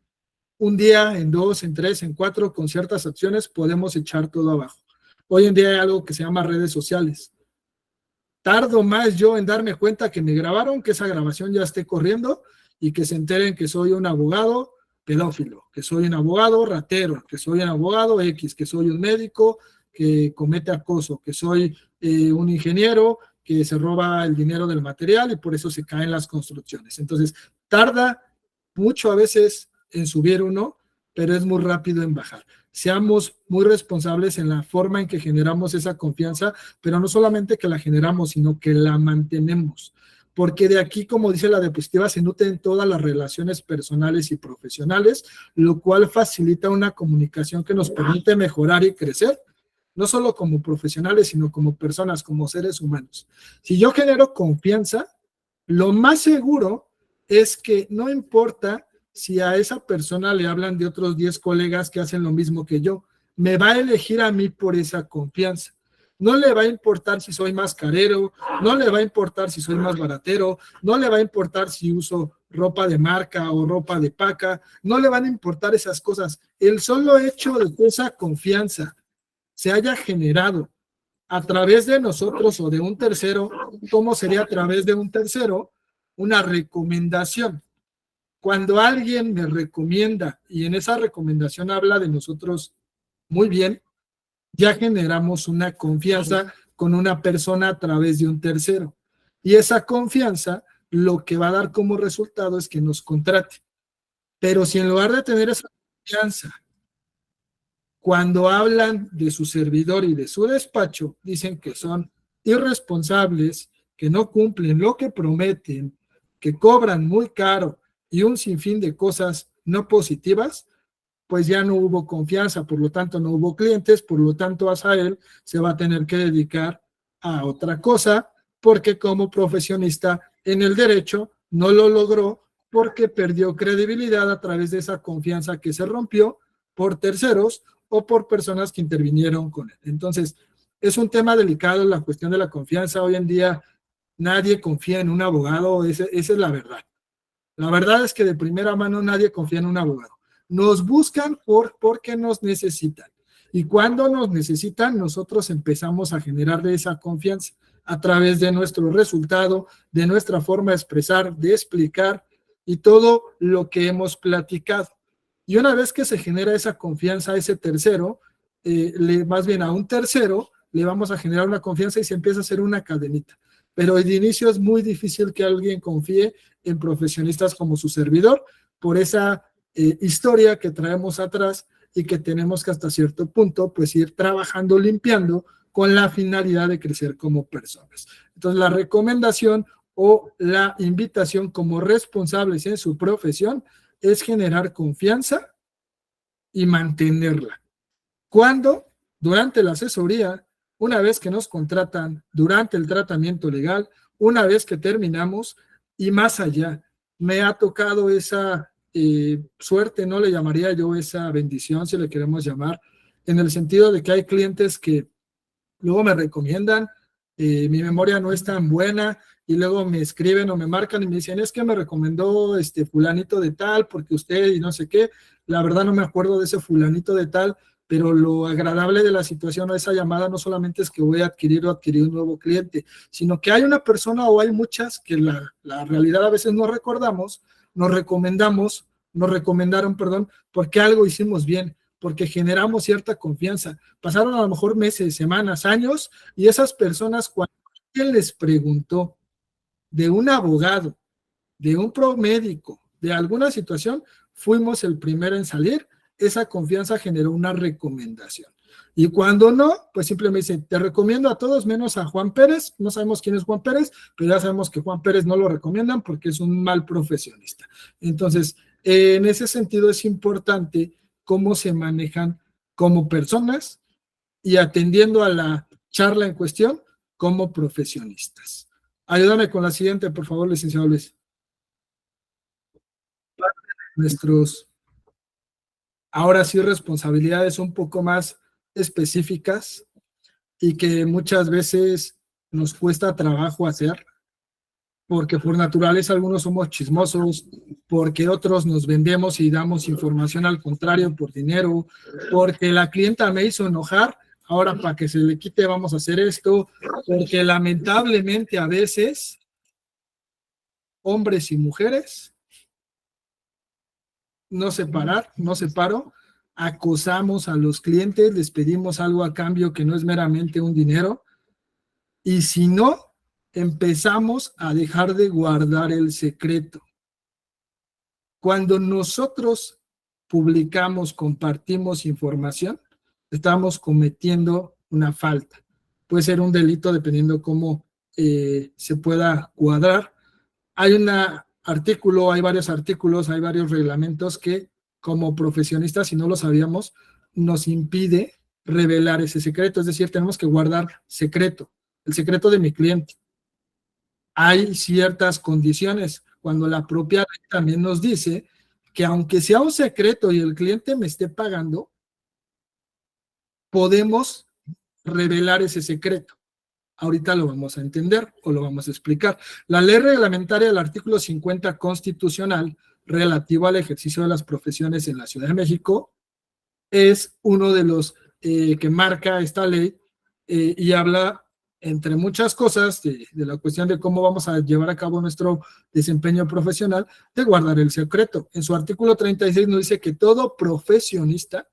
un día, en 2, en 3, en 4, con ciertas acciones podemos echar todo abajo. Hoy en día hay algo que se llama redes sociales. Tardo más yo en darme cuenta que me grabaron, que esa grabación ya esté corriendo y que se enteren que soy un abogado pedófilo, que soy un abogado ratero, que soy un abogado X, que soy un médico que comete acoso, que soy un ingeniero que se roba el dinero del material y por eso se caen las construcciones. Entonces, tarda mucho a veces en subir uno, pero es muy rápido en bajar. Seamos muy responsables en la forma en que generamos esa confianza, pero no solamente que la generamos, sino que la mantenemos. Porque de aquí, como dice la diapositiva, se nutren todas las relaciones personales y profesionales, lo cual facilita una comunicación que nos permite mejorar y crecer, no solo como profesionales, sino como personas, como seres humanos. Si yo genero confianza, lo más seguro es que no importa si a esa persona le hablan de otros 10 colegas que hacen lo mismo que yo, me va a elegir a mí por esa confianza. No le va a importar si soy más carero, no le va a importar si soy más baratero, no le va a importar si uso ropa de marca o ropa de paca, no le van a importar esas cosas. El solo hecho de que esa confianza se haya generado a través de nosotros o de un tercero, ¿cómo sería a través de un tercero? Una recomendación. Cuando alguien me recomienda y en esa recomendación habla de nosotros muy bien, ya generamos una confianza con una persona a través de un tercero. Y esa confianza lo que va a dar como resultado es que nos contrate. Pero si en lugar de tener esa confianza, cuando hablan de su servidor y de su despacho, dicen que son irresponsables, que no cumplen lo que prometen, que cobran muy caro y un sinfín de cosas no positivas, pues ya no hubo confianza, por lo tanto no hubo clientes, por lo tanto Asael se va a tener que dedicar a otra cosa, porque como profesionista en el derecho no lo logró porque perdió credibilidad a través de esa confianza que se rompió por terceros o por personas que intervinieron con él. Entonces, es un tema delicado la cuestión de la confianza. Hoy en día nadie confía en un abogado, esa es la verdad. La verdad es que de primera mano nadie confía en un abogado. Nos buscan porque nos necesitan. Y cuando nos necesitan, nosotros empezamos a generarle esa confianza a través de nuestro resultado, de nuestra forma de expresar, de explicar y todo lo que hemos platicado. Y una vez que se genera esa confianza a ese tercero, más bien a un tercero, le vamos a generar una confianza y se empieza a hacer una cadenita. Pero de inicio es muy difícil que alguien confíe en profesionistas como su servidor por esa historia que traemos atrás y que tenemos que hasta cierto punto pues ir trabajando, limpiando con la finalidad de crecer como personas. Entonces la recomendación o la invitación como responsables en su profesión es generar confianza y mantenerla. Cuando, durante la asesoría, una vez que nos contratan, durante el tratamiento legal, una vez que terminamos y más allá, me ha tocado esa suerte, no le llamaría yo esa bendición, si le queremos llamar, en el sentido de que hay clientes que luego me recomiendan, mi memoria no es tan buena, y luego me escriben o me marcan y me dicen, es que me recomendó fulanito de tal, porque usted y no sé qué, la verdad no me acuerdo de ese fulanito de tal, pero lo agradable de la situación a esa llamada no solamente es que voy a adquirir un nuevo cliente, sino que hay una persona o hay muchas que la realidad a veces no recordamos, nos recomendaron, porque algo hicimos bien, porque generamos cierta confianza. Pasaron a lo mejor meses, semanas, años, y esas personas cuando alguien les preguntó de un abogado, de un promédico, de alguna situación, fuimos el primero en salir, esa confianza generó una recomendación. Y cuando no, pues simplemente dicen, te recomiendo a todos menos a Juan Pérez, no sabemos quién es Juan Pérez, pero ya sabemos que Juan Pérez no lo recomiendan porque es un mal profesionista. Entonces, en ese sentido es importante cómo se manejan como personas y atendiendo a la charla en cuestión como profesionistas. Ayúdame con la siguiente, por favor, licenciado Luis. Nuestros, ahora sí, responsabilidades un poco más específicas y que muchas veces nos cuesta trabajo hacer, porque por naturaleza algunos somos chismosos, porque otros nos vendemos y damos información al contrario por dinero, porque la clienta me hizo enojar, ahora para que se le quite vamos a hacer esto, porque lamentablemente a veces hombres y mujeres no separo, acosamos a los clientes, les pedimos algo a cambio que no es meramente un dinero, y si no, empezamos a dejar de guardar el secreto. Cuando nosotros publicamos, compartimos información, estamos cometiendo una falta. Puede ser un delito dependiendo cómo se pueda cuadrar. Hay hay varios artículos, hay varios reglamentos que como profesionistas, si no lo sabíamos, nos impide revelar ese secreto. Es decir, tenemos que guardar secreto, el secreto de mi cliente. Hay ciertas condiciones cuando la propia ley también nos dice que aunque sea un secreto y el cliente me esté pagando, podemos revelar ese secreto. Ahorita lo vamos a entender o lo vamos a explicar. La ley reglamentaria del artículo 50 constitucional relativo al ejercicio de las profesiones en la Ciudad de México es uno de los que marca esta ley y habla, entre muchas cosas, de la cuestión de cómo vamos a llevar a cabo nuestro desempeño profesional, de guardar el secreto. En su artículo 36 nos dice que todo profesionista,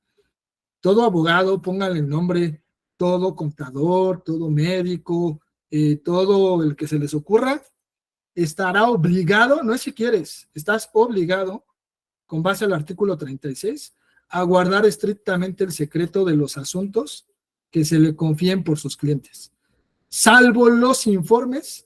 todo abogado, pónganle el nombre, todo contador, todo médico, todo el que se les ocurra, estará obligado, no es si quieres, estás obligado, con base al artículo 36, a guardar estrictamente el secreto de los asuntos que se le confíen por sus clientes, salvo los informes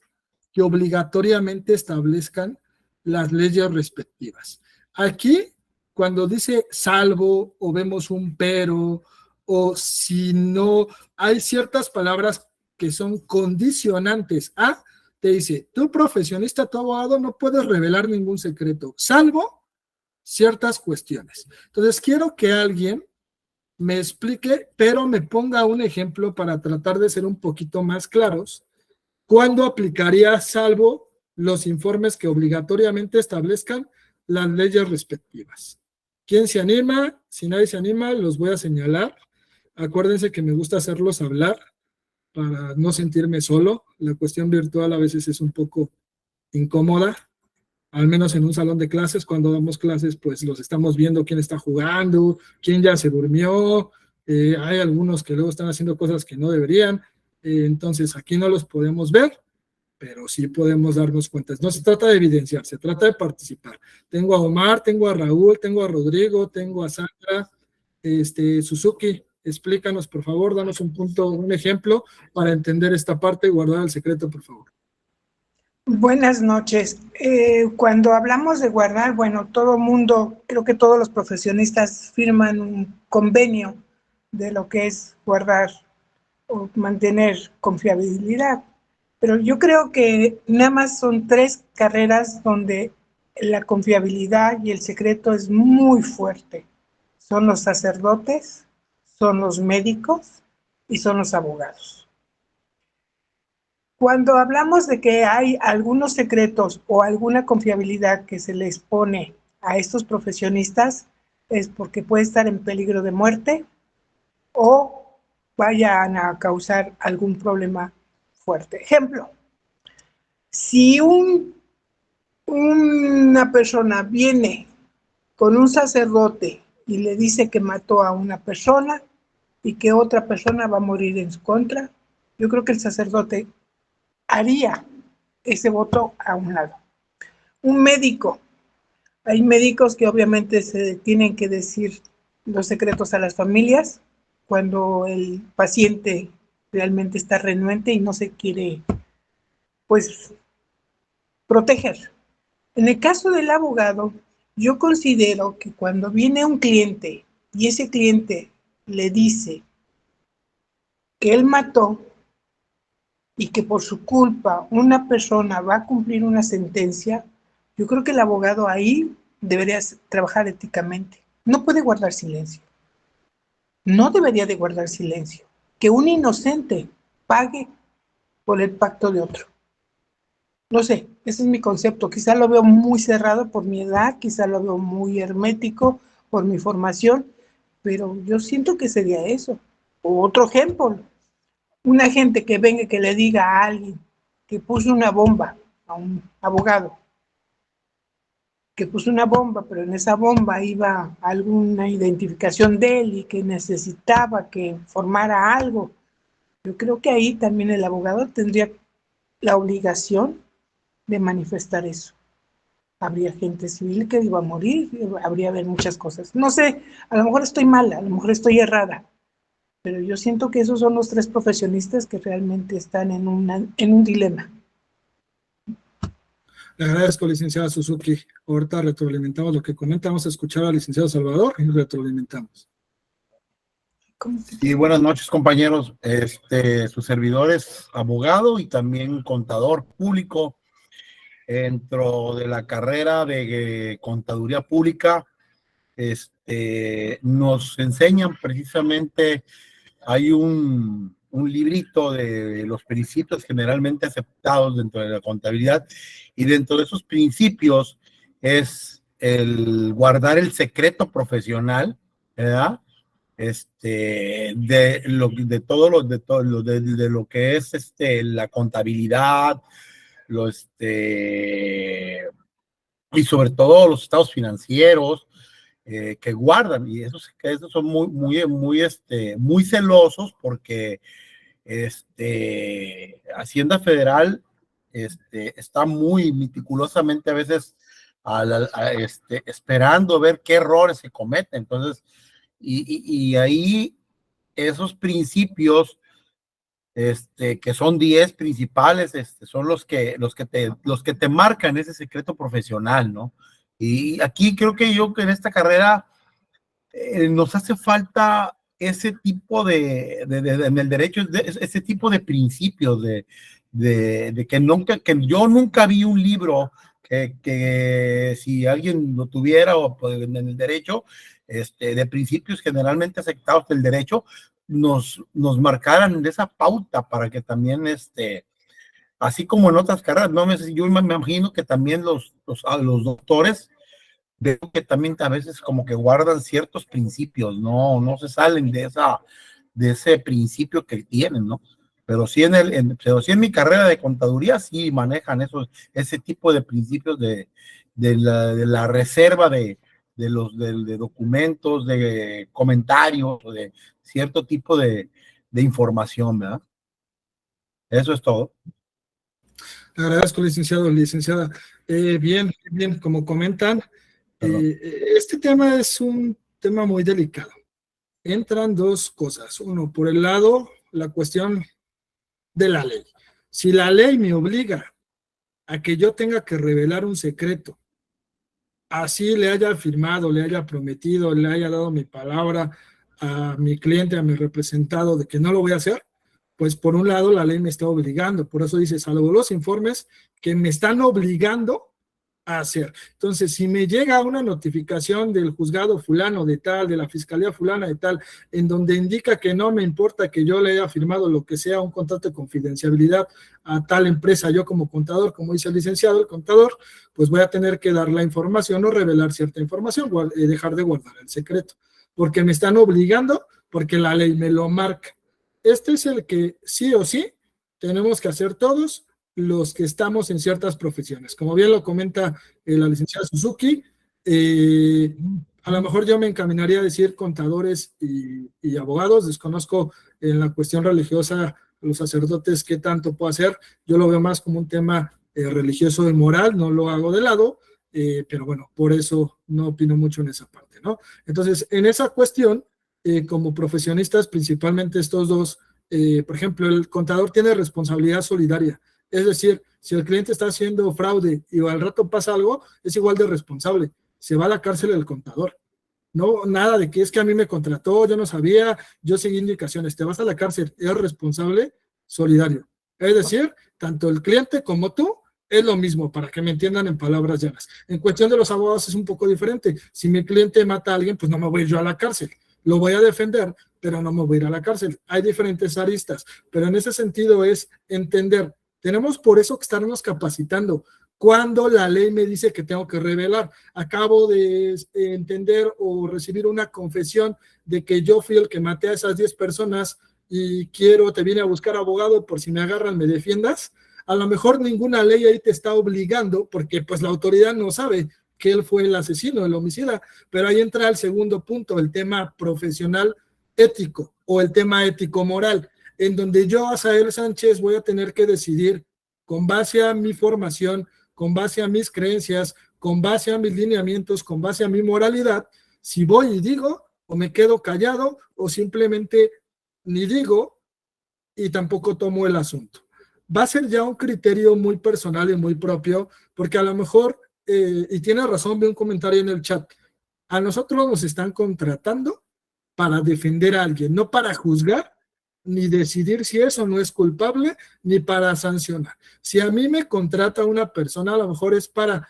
que obligatoriamente establezcan las leyes respectivas. Aquí, cuando dice salvo o vemos un pero, o si no, hay ciertas palabras que son condicionantes a, te dice, tú profesionista, tu abogado, no puedes revelar ningún secreto, salvo ciertas cuestiones. Entonces, quiero que alguien me explique, pero me ponga un ejemplo para tratar de ser un poquito más claros, ¿cuándo aplicaría salvo los informes que obligatoriamente establezcan las leyes respectivas. ¿Quién se anima? Si nadie se anima, los voy a señalar. Acuérdense que me gusta hacerlos hablar para no sentirme solo. La cuestión virtual a veces es un poco incómoda, al menos en un salón de clases. Cuando damos clases, pues los estamos viendo quién está jugando, quién ya se durmió. Hay algunos que luego están haciendo cosas que no deberían. Entonces, aquí no los podemos ver, pero sí podemos darnos cuenta. No se trata de evidenciar, se trata de participar. Tengo a Omar, tengo a Raúl, tengo a Rodrigo, tengo a Sandra, Suzuki. Explícanos, por favor, danos un punto, un ejemplo para entender esta parte y guardar el secreto, por favor. Buenas noches. Cuando hablamos de guardar, bueno, todo mundo, creo que todos los profesionistas firman un convenio de lo que es guardar o mantener confiabilidad. Pero yo creo que nada más son 3 carreras donde la confiabilidad y el secreto es muy fuerte. Son los sacerdotes, son los médicos y son los abogados. Cuando hablamos de que hay algunos secretos o alguna confiabilidad que se les pone a estos profesionistas, es porque puede estar en peligro de muerte o vayan a causar algún problema fuerte. Ejemplo, si una persona viene con un sacerdote y le dice que mató a una persona y que otra persona va a morir en su contra, yo creo que el sacerdote haría ese voto a un lado. Un médico, hay médicos que obviamente se tienen que decir los secretos a las familias cuando el paciente realmente está renuente y no se quiere, pues, proteger. En el caso del abogado, yo considero que cuando viene un cliente y ese cliente le dice que él mató y que por su culpa una persona va a cumplir una sentencia, yo creo que el abogado ahí debería trabajar éticamente. No puede guardar silencio. No debería de guardar silencio. Que un inocente pague por el pacto de otro. No sé, ese es mi concepto. Quizá lo veo muy cerrado por mi edad, quizá lo veo muy hermético por mi formación, pero yo siento que sería eso. O otro ejemplo, una gente que venga y que le diga a alguien que puso una bomba, a un abogado, que puso una bomba, pero en esa bomba iba alguna identificación de él y que necesitaba que formara algo. Yo creo que ahí también el abogado tendría la obligación de manifestar eso. Habría gente civil que iba a morir, habría haber muchas cosas. No sé, a lo mejor estoy mala, a lo mejor estoy errada, pero yo siento que esos son los 3 profesionistas que realmente están en un dilema. Le agradezco, licenciada Suzuki. Ahorita retroalimentamos lo que comenta. Vamos a escuchar al licenciado Salvador y retroalimentamos. Y buenas noches, compañeros. Su servidor es abogado y también contador público. Dentro de la carrera de contaduría pública, nos enseñan precisamente, hay un librito de los principios generalmente aceptados dentro de la contabilidad, y dentro de esos principios es el guardar el secreto profesional, ¿verdad? De lo que es la contabilidad, y sobre todo los estados financieros que guardan, y esos son muy celosos porque Hacienda Federal está muy meticulosamente a veces esperando ver qué errores se cometen. Entonces, y ahí esos principios que son 10 principales, son los que te marcan ese secreto profesional, ¿no? Y aquí creo que en esta carrera nos hace falta ese tipo en el derecho, ese tipo de principios que yo nunca vi un libro que si alguien lo tuviera o pues, en el derecho, de principios generalmente aceptados del derecho, nos marcaran esa pauta para que también así como en otras carreras, no yo me imagino que también los doctores, veo que también a veces como que guardan ciertos principios, no se salen de ese principio que tienen, ¿no? Pero sí pero sí en mi carrera de contaduría sí manejan ese tipo de principios de la reserva de documentos, de comentarios, de cierto tipo de información, ¿verdad? Eso es todo. Le agradezco, licenciado, licenciada. Bien, como comentan, este tema es un tema muy delicado. Entran dos cosas. Uno, por el lado, la cuestión de la ley. Si la ley me obliga a que yo tenga que revelar un secreto, así le haya firmado, le haya prometido, le haya dado mi palabra a mi cliente, a mi representado de que no lo voy a hacer, pues por un lado la ley me está obligando. Por eso dice, salvo los informes que me están obligando a hacer. Entonces, si me llega una notificación del juzgado fulano de tal, de la fiscalía fulana de tal, en donde indica que no me importa que yo le haya firmado lo que sea un contrato de confidencialidad a tal empresa, yo como contador, como dice el licenciado, el contador, pues voy a tener que dar la información o revelar cierta información, dejar de guardar el secreto, porque me están obligando, porque la ley me lo marca. Este es el que sí o sí tenemos que hacer todos los que estamos en ciertas profesiones. Como bien lo comenta la licenciada Suzuki, a lo mejor yo me encaminaría a decir contadores y abogados. Desconozco en la cuestión religiosa los sacerdotes qué tanto puedo hacer. Yo lo veo más como un tema religioso y moral, no lo hago de lado, pero bueno, por eso no opino mucho en esa parte, ¿no? Entonces, en esa cuestión, como profesionistas, principalmente estos dos, por ejemplo, el contador tiene responsabilidad solidaria. Es decir, si el cliente está haciendo fraude y al rato pasa algo, es igual de responsable. Se va a la cárcel el contador. No, nada de que es que a mí me contrató, yo no sabía, yo seguí indicaciones. Te vas a la cárcel, es responsable solidario. Es decir, tanto el cliente como tú es lo mismo, para que me entiendan en palabras llanas. En cuestión de los abogados es un poco diferente. Si mi cliente mata a alguien, pues no me voy yo a la cárcel. Lo voy a defender, pero no me voy a ir a la cárcel. Hay diferentes aristas, pero en ese sentido es entender. Tenemos por eso que estarnos capacitando. Cuando la ley me dice que tengo que revelar, acabo de entender o recibir una confesión de que yo fui el que maté a esas 10 personas y te vine a buscar abogado por si me agarran, me defiendas. A lo mejor ninguna ley ahí te está obligando, porque pues la autoridad no sabe que él fue el asesino, el homicida, pero ahí entra el segundo punto, el tema profesional ético o el tema ético-moral, en donde yo, Asael Sánchez, voy a tener que decidir con base a mi formación, con base a mis creencias, con base a mis lineamientos, con base a mi moralidad, si voy y digo, o me quedo callado, o simplemente ni digo y tampoco tomo el asunto. Va a ser ya un criterio muy personal y muy propio, porque a lo mejor, y tiene razón, vi un comentario en el chat, a nosotros nos están contratando para defender a alguien, no para juzgar, ni decidir si eso no es culpable, ni para sancionar. Si a mí me contrata una persona, a lo mejor es para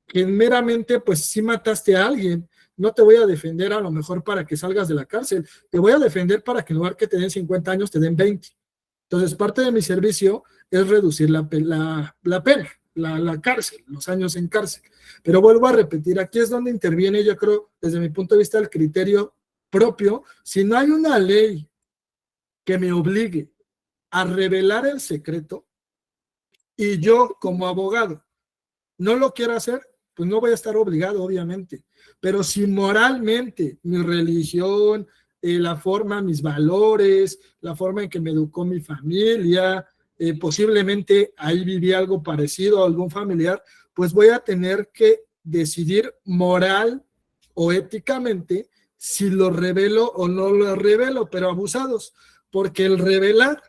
que meramente, pues si mataste a alguien, no te voy a defender a lo mejor para que salgas de la cárcel, te voy a defender para que en lugar que te den 50 años, te den 20. Entonces, parte de mi servicio es reducir la pena, la cárcel, los años en cárcel. Pero vuelvo a repetir, aquí es donde interviene, yo creo, desde mi punto de vista, el criterio propio. Si no hay una ley que me obligue a revelar el secreto y yo como abogado no lo quiero hacer, pues no voy a estar obligado, obviamente. Pero si moralmente mi religión, la forma, mis valores, la forma en que me educó mi familia, posiblemente ahí viví algo parecido a algún familiar, pues voy a tener que decidir moral o éticamente si lo revelo o no lo revelo, pero abusados, porque el revelar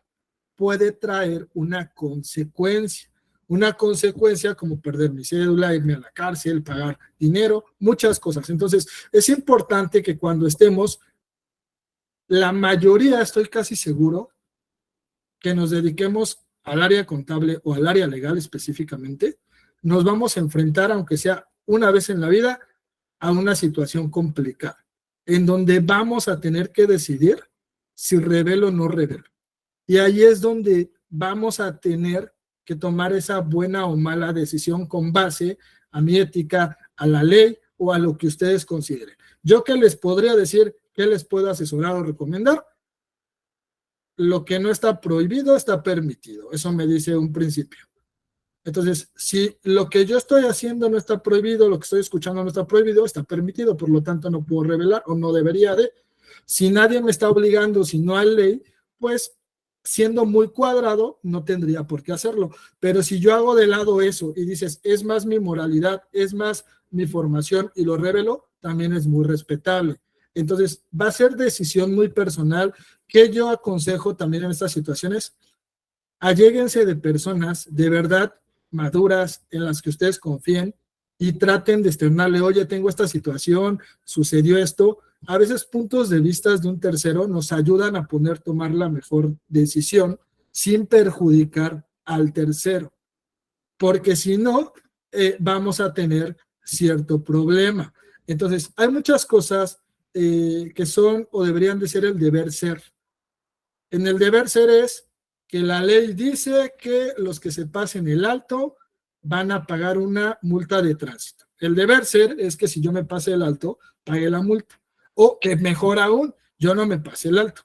puede traer una consecuencia como perder mi cédula, irme a la cárcel, pagar dinero, muchas cosas. Entonces, es importante que cuando estemos, la mayoría, estoy casi seguro, que nos dediquemos al área contable o al área legal específicamente, nos vamos a enfrentar, aunque sea una vez en la vida, a una situación complicada, en donde vamos a tener que decidir si revelo o no revelo. Y ahí es donde vamos a tener que tomar esa buena o mala decisión con base a mi ética, a la ley o a lo que ustedes consideren. ¿Yo qué les podría decir? ¿Qué les puedo asesorar o recomendar? Lo que no está prohibido está permitido. Eso me dice un principio. Entonces, si lo que yo estoy haciendo no está prohibido, lo que estoy escuchando no está prohibido, está permitido, por lo tanto no puedo revelar o no debería de. Si nadie me está obligando, si no hay ley, pues siendo muy cuadrado, no tendría por qué hacerlo. Pero si yo hago de lado eso y dices, es más mi moralidad, es más mi formación y lo revelo, también es muy respetable. Entonces, va a ser decisión muy personal. Que yo aconsejo también en estas situaciones, alléguense de personas de verdad maduras en las que ustedes confíen y traten de externarle, oye, tengo esta situación, sucedió esto. A veces puntos de vista de un tercero nos ayudan a tomar la mejor decisión sin perjudicar al tercero, porque si no, vamos a tener cierto problema. Entonces, hay muchas cosas que son o deberían de ser el deber ser. En el deber ser es que la ley dice que los que se pasen el alto van a pagar una multa de tránsito. El deber ser es que si yo me pase el alto, pague la multa. O que mejor aún, yo no me pase el alto.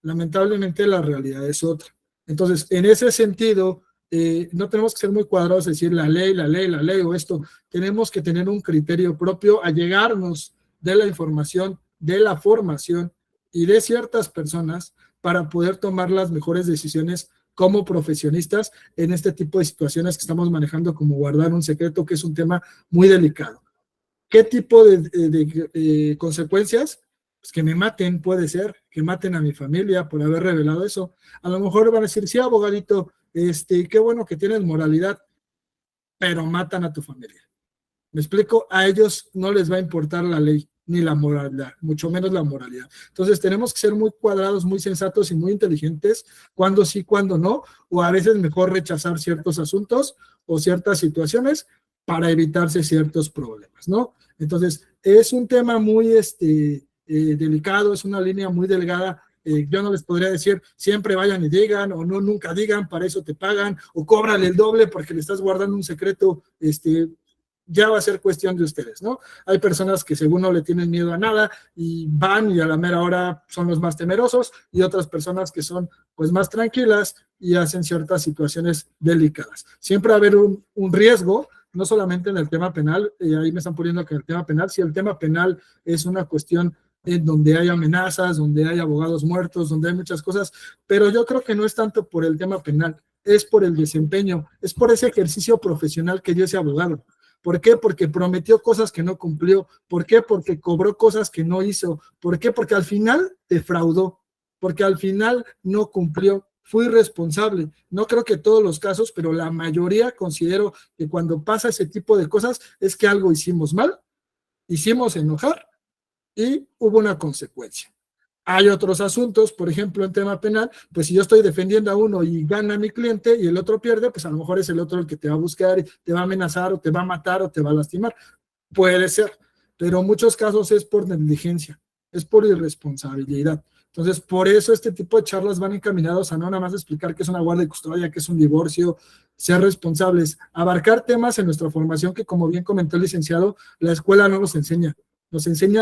Lamentablemente la realidad es otra. Entonces, en ese sentido, no tenemos que ser muy cuadrados, decir la ley o esto. Tenemos que tener un criterio propio, allegarnos de la información, de la formación y de ciertas personas para poder tomar las mejores decisiones como profesionistas en este tipo de situaciones que estamos manejando, como guardar un secreto, que es un tema muy delicado. ¿Qué tipo de consecuencias? Pues que me maten, puede ser, que maten a mi familia por haber revelado eso. A lo mejor van a decir, sí, abogadito, qué bueno que tienes moralidad, pero matan a tu familia. ¿Me explico? A ellos no les va a importar la ley ni la moralidad, mucho menos la moralidad. Entonces tenemos que ser muy cuadrados, muy sensatos y muy inteligentes, cuando sí, cuando no, o a veces mejor rechazar ciertos asuntos o ciertas situaciones para evitarse ciertos problemas, ¿no? Entonces, es un tema muy delicado, es una línea muy delgada. Yo no les podría decir, siempre vayan y digan, o no, nunca digan, para eso te pagan, o cóbrale el doble porque le estás guardando un secreto, ya va a ser cuestión de ustedes, ¿no? Hay personas que según no le tienen miedo a nada y van y a la mera hora son los más temerosos, y otras personas que son pues más tranquilas y hacen ciertas situaciones delicadas. Siempre va a haber un riesgo, no solamente en el tema penal, ahí me están poniendo que en el tema penal, si el tema penal es una cuestión en donde hay amenazas, donde hay abogados muertos, donde hay muchas cosas, pero yo creo que no es tanto por el tema penal, es por el desempeño, es por ese ejercicio profesional que dio ese abogado. ¿Por qué? Porque prometió cosas que no cumplió. ¿Por qué? Porque cobró cosas que no hizo. ¿Por qué? Porque al final defraudó, porque al final no cumplió. Fue irresponsable. No creo que todos los casos, pero la mayoría considero que cuando pasa ese tipo de cosas es que algo hicimos mal, hicimos enojar y hubo una consecuencia. Hay otros asuntos, por ejemplo, en tema penal, pues si yo estoy defendiendo a uno y gana mi cliente y el otro pierde, pues a lo mejor es el otro el que te va a buscar y te va a amenazar o te va a matar o te va a lastimar. Puede ser, pero en muchos casos es por negligencia, es por irresponsabilidad. Entonces, por eso este tipo de charlas van encaminados a no nada más explicar qué es una guardia y custodia, qué es un divorcio, ser responsables, abarcar temas en nuestra formación que, como bien comentó el licenciado, la escuela no nos enseña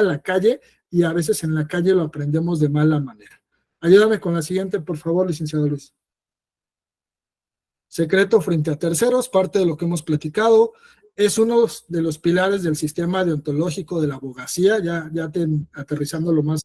la calle, y a veces en la calle lo aprendemos de mala manera. Ayúdame con la siguiente, por favor, licenciado Luis. Secreto frente a terceros, parte de lo que hemos platicado, es uno de los pilares del sistema deontológico de la abogacía, ya aterrizándolo más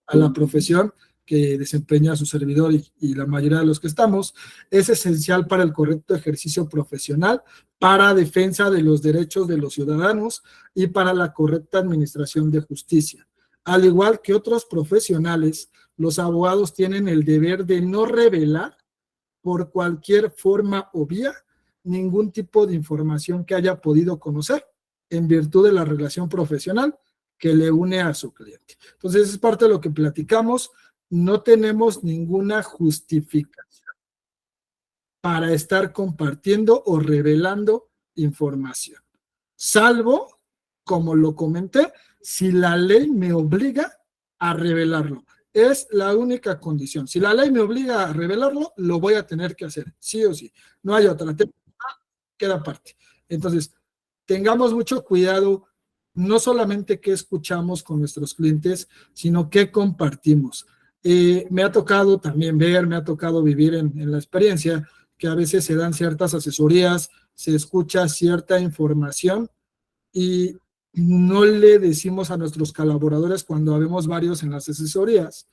a la profesión que desempeña su servidor y la mayoría de los que estamos. Es esencial para el correcto ejercicio profesional, para defensa de los derechos de los ciudadanos y para la correcta administración de justicia. Al igual que otros profesionales, los abogados tienen el deber de no revelar por cualquier forma o vía ningún tipo de información que haya podido conocer en virtud de la relación profesional que le une a su cliente. Entonces, es parte de lo que platicamos. No tenemos ninguna justificación para estar compartiendo o revelando información, salvo, como lo comenté, si la ley me obliga a revelarlo. Es la única condición. Si la ley me obliga a revelarlo, lo voy a tener que hacer, sí o sí. No hay otra. Queda aparte. Entonces, tengamos mucho cuidado, no solamente qué escuchamos con nuestros clientes, sino qué compartimos. Me ha tocado también ver, me ha tocado vivir en la experiencia que a veces se dan ciertas asesorías, se escucha cierta información y no le decimos a nuestros colaboradores cuando habemos varios en las asesorías,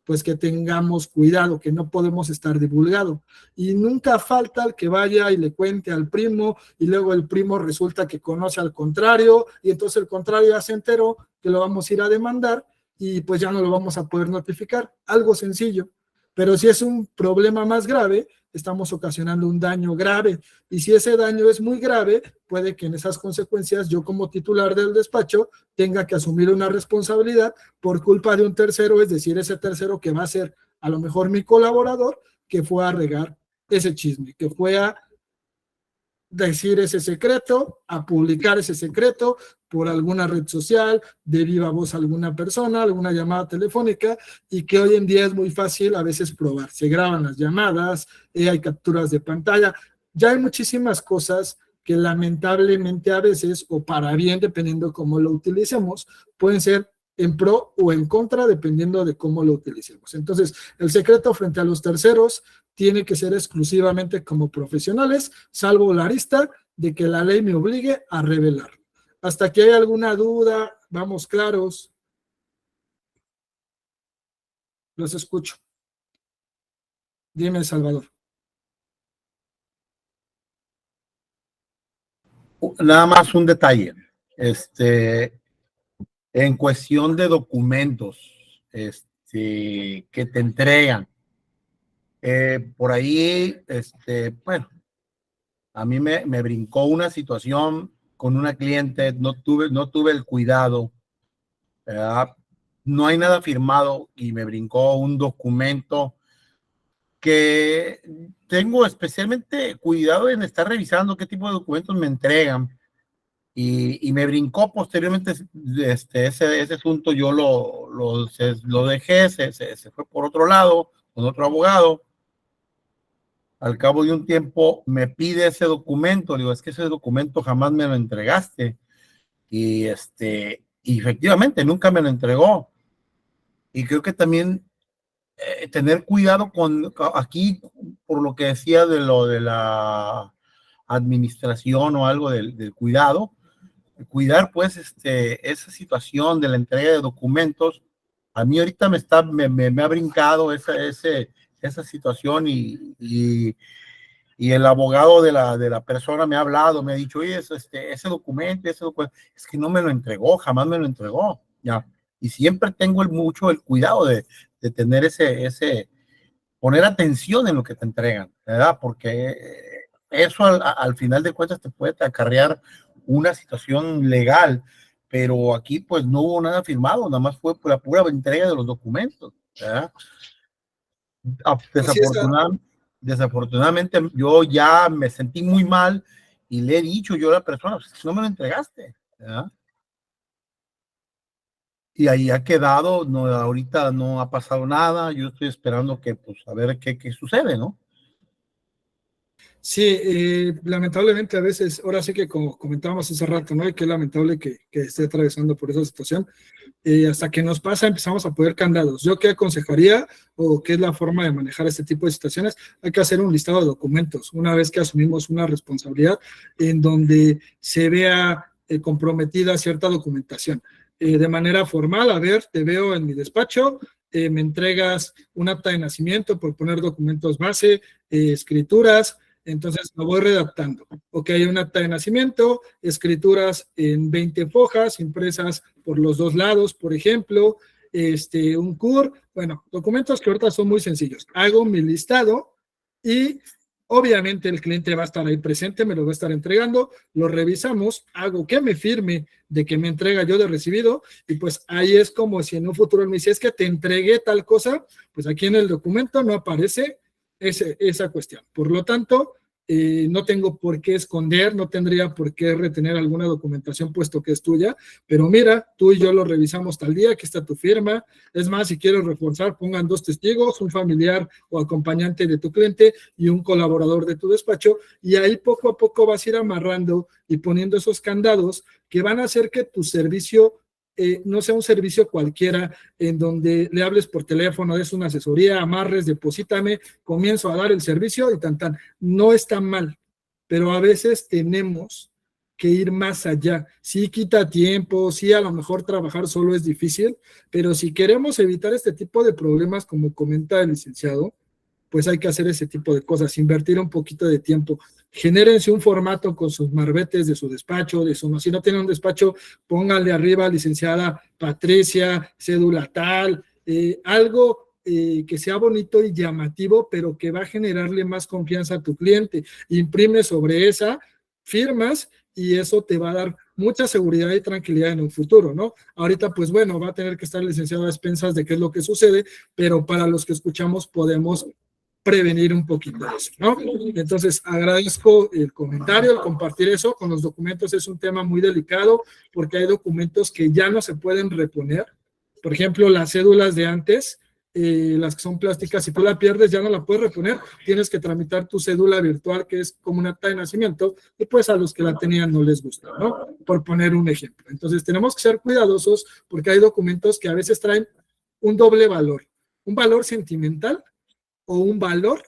pues que tengamos cuidado, que no podemos estar divulgando. Y nunca falta el que vaya y le cuente al primo, y luego el primo resulta que conoce al contrario, y entonces el contrario ya se enteró que lo vamos a ir a demandar, y pues ya no lo vamos a poder notificar. Algo sencillo. Pero si es un problema más grave, estamos ocasionando un daño grave. Y si ese daño es muy grave, puede que en esas consecuencias yo como titular del despacho tenga que asumir una responsabilidad por culpa de un tercero, es decir, ese tercero que va a ser a lo mejor mi colaborador, que fue a regar ese chisme, que fue a decir ese secreto, a publicar ese secreto por alguna red social, de viva voz a alguna persona, alguna llamada telefónica, y que hoy en día es muy fácil a veces probar. Se graban las llamadas, hay capturas de pantalla, ya hay muchísimas cosas que lamentablemente a veces, o para bien, dependiendo cómo lo utilicemos, pueden ser en pro o en contra, dependiendo de cómo lo utilicemos. Entonces, el secreto frente a los terceros tiene que ser exclusivamente como profesionales, salvo la arista de que la ley me obligue a revelar. Hasta que hay alguna duda, vamos claros. Los escucho. Dime, Salvador. Nada más un detalle. En cuestión de documentos, que te entregan, por ahí, bueno, a mí me brincó una situación con una cliente, no tuve el cuidado, ¿verdad? No hay nada firmado y me brincó un documento que tengo especialmente cuidado en estar revisando qué tipo de documentos me entregan, y me brincó posteriormente ese asunto. Yo lo dejé, se fue por otro lado, con otro abogado. Al cabo de un tiempo me pide ese documento, le digo, es que ese documento jamás me lo entregaste, y y efectivamente nunca me lo entregó. Y creo que también tener cuidado con aquí, por lo que decía de lo de la administración o algo del cuidado, cuidar pues esa situación de la entrega de documentos. A mí ahorita me ha brincado esa situación, y el abogado de la persona me ha hablado, me ha dicho, oye, ese documento, es que no me lo entregó, jamás me lo entregó, ya. Y siempre tengo mucho el cuidado de tener poner atención en lo que te entregan, ¿verdad? Porque eso al final de cuentas te puede acarrear una situación legal, pero aquí pues no hubo nada firmado, nada más fue por la pura entrega de los documentos, ¿verdad? Desafortunadamente yo ya me sentí muy mal y le he dicho yo a la persona, pues, no me lo entregaste, ¿verdad? Y ahí ha quedado, no, ahorita no ha pasado nada, yo estoy esperando que, pues, a ver qué sucede, ¿no? Sí, lamentablemente a veces, ahora sí que como comentábamos hace rato, ¿no? Y que es lamentable que esté atravesando por esa situación. Hasta que nos pasa, empezamos a poner candados. ¿Yo qué aconsejaría o qué es la forma de manejar este tipo de situaciones? Hay que hacer un listado de documentos una vez que asumimos una responsabilidad en donde se vea comprometida cierta documentación. De manera formal, a ver, te veo en mi despacho, me entregas un acta de nacimiento por poner documentos base, escrituras, entonces lo voy redactando. Ok, hay un acta de nacimiento, escrituras en 20 hojas, impresas por los dos lados, por ejemplo, un CUR, bueno, documentos que ahorita son muy sencillos. Hago mi listado y obviamente el cliente va a estar ahí presente, me lo va a estar entregando, lo revisamos, hago que me firme de que me entrega yo de recibido, y pues ahí es como si en un futuro me dice, es que te entregué tal cosa, pues aquí en el documento no aparece esa cuestión. Por lo tanto, no tengo por qué esconder, no tendría por qué retener alguna documentación puesto que es tuya, pero mira, tú y yo lo revisamos tal día, aquí está tu firma. Es más, si quieres reforzar, pongan 2 testigos, un familiar o acompañante de tu cliente y un colaborador de tu despacho, y ahí poco a poco vas a ir amarrando y poniendo esos candados que van a hacer que tu servicio no sea un servicio cualquiera en donde le hables por teléfono, des una asesoría, amarres, deposítame, comienzo a dar el servicio y tan. No está mal, pero a veces tenemos que ir más allá. Sí quita tiempo, sí a lo mejor trabajar solo es difícil, pero si queremos evitar este tipo de problemas, como comenta el licenciado, pues hay que hacer ese tipo de cosas, invertir un poquito de tiempo. Genérense un formato con sus marbetes de su despacho, si no tienen un despacho, pónganle arriba, licenciada Patricia, cédula tal, algo que sea bonito y llamativo, pero que va a generarle más confianza a tu cliente. Imprime sobre esa, firmas, y eso te va a dar mucha seguridad y tranquilidad en un futuro, ¿no? Ahorita, pues bueno, va a tener que estar el licenciado a expensas de qué es lo que sucede, pero para los que escuchamos podemos prevenir un poquito de eso, ¿no? Entonces, agradezco el comentario, el compartir eso. Con los documentos es un tema muy delicado porque hay documentos que ya no se pueden reponer. Por ejemplo, las cédulas de antes, las que son plásticas, si tú la pierdes ya no la puedes reponer, tienes que tramitar tu cédula virtual, que es como un acta de nacimiento, y pues a los que la tenían no les gusta, ¿no? Por poner un ejemplo. Entonces, tenemos que ser cuidadosos porque hay documentos que a veces traen un doble valor, un valor sentimental o un valor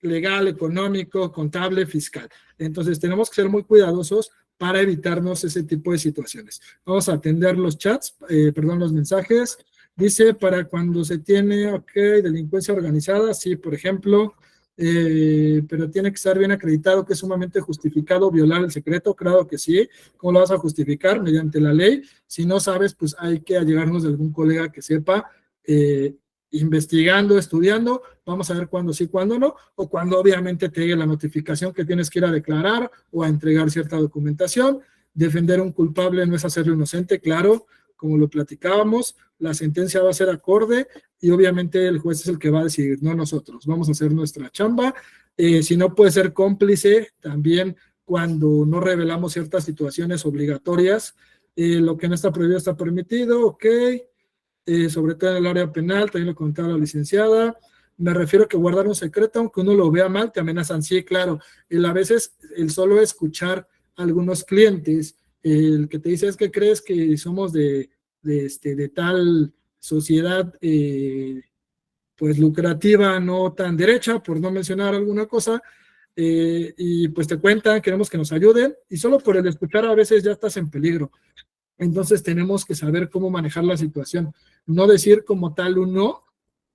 legal, económico, contable, fiscal. Entonces tenemos que ser muy cuidadosos para evitarnos ese tipo de situaciones. Vamos a atender los chats, los mensajes. Dice, para cuando se tiene, delincuencia organizada, sí, por ejemplo, pero tiene que estar bien acreditado que es sumamente justificado violar el secreto. Claro que sí. ¿Cómo lo vas a justificar? Mediante la ley. Si no sabes, pues hay que allegarnos de algún colega que sepa, investigando, estudiando, vamos a ver cuándo sí, cuándo no, o cuando obviamente te llegue la notificación que tienes que ir a declarar o a entregar cierta documentación. Defender a un culpable no es hacerlo inocente, claro, como lo platicábamos, la sentencia va a ser acorde y obviamente el juez es el que va a decidir, no nosotros. Vamos a hacer nuestra chamba. Si no, puede ser cómplice también cuando no revelamos ciertas situaciones obligatorias. Lo que no está prohibido está permitido, ok. Sobre todo en el área penal, también lo comentaba la licenciada. Me refiero a que guardar un secreto, aunque uno lo vea mal, te amenazan. Sí, claro. A veces el solo escuchar a algunos clientes, el que te dice es que crees que somos de tal sociedad pues lucrativa, no tan derecha, por no mencionar alguna cosa, y pues te cuentan, queremos que nos ayuden, y solo por el escuchar a veces ya estás en peligro. Entonces tenemos que saber cómo manejar la situación, no decir como tal un no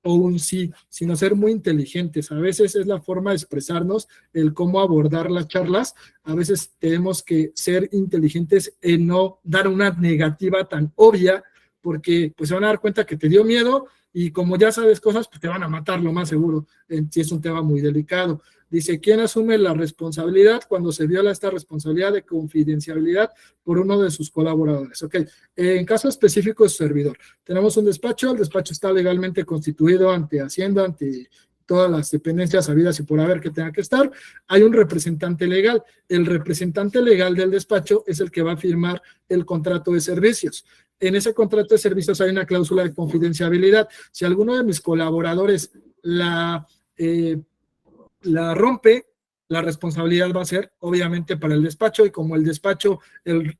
o un sí, sino ser muy inteligentes. A veces es la forma de expresarnos, el cómo abordar las charlas. A veces tenemos que ser inteligentes en no dar una negativa tan obvia, porque pues se van a dar cuenta que te dio miedo y como ya sabes cosas, pues te van a matar lo más seguro, si es un tema muy delicado. Dice, ¿quién asume la responsabilidad cuando se viola esta responsabilidad de confidencialidad por uno de sus colaboradores? Ok, en caso específico es su servidor. Tenemos un despacho, el despacho está legalmente constituido ante Hacienda, ante todas las dependencias habidas y por haber que tenga que estar. Hay un representante legal. El representante legal del despacho es el que va a firmar el contrato de servicios. En ese contrato de servicios hay una cláusula de confidencialidad. Si alguno de mis colaboradores la rompe, la responsabilidad va a ser obviamente para el despacho, y como el despacho, el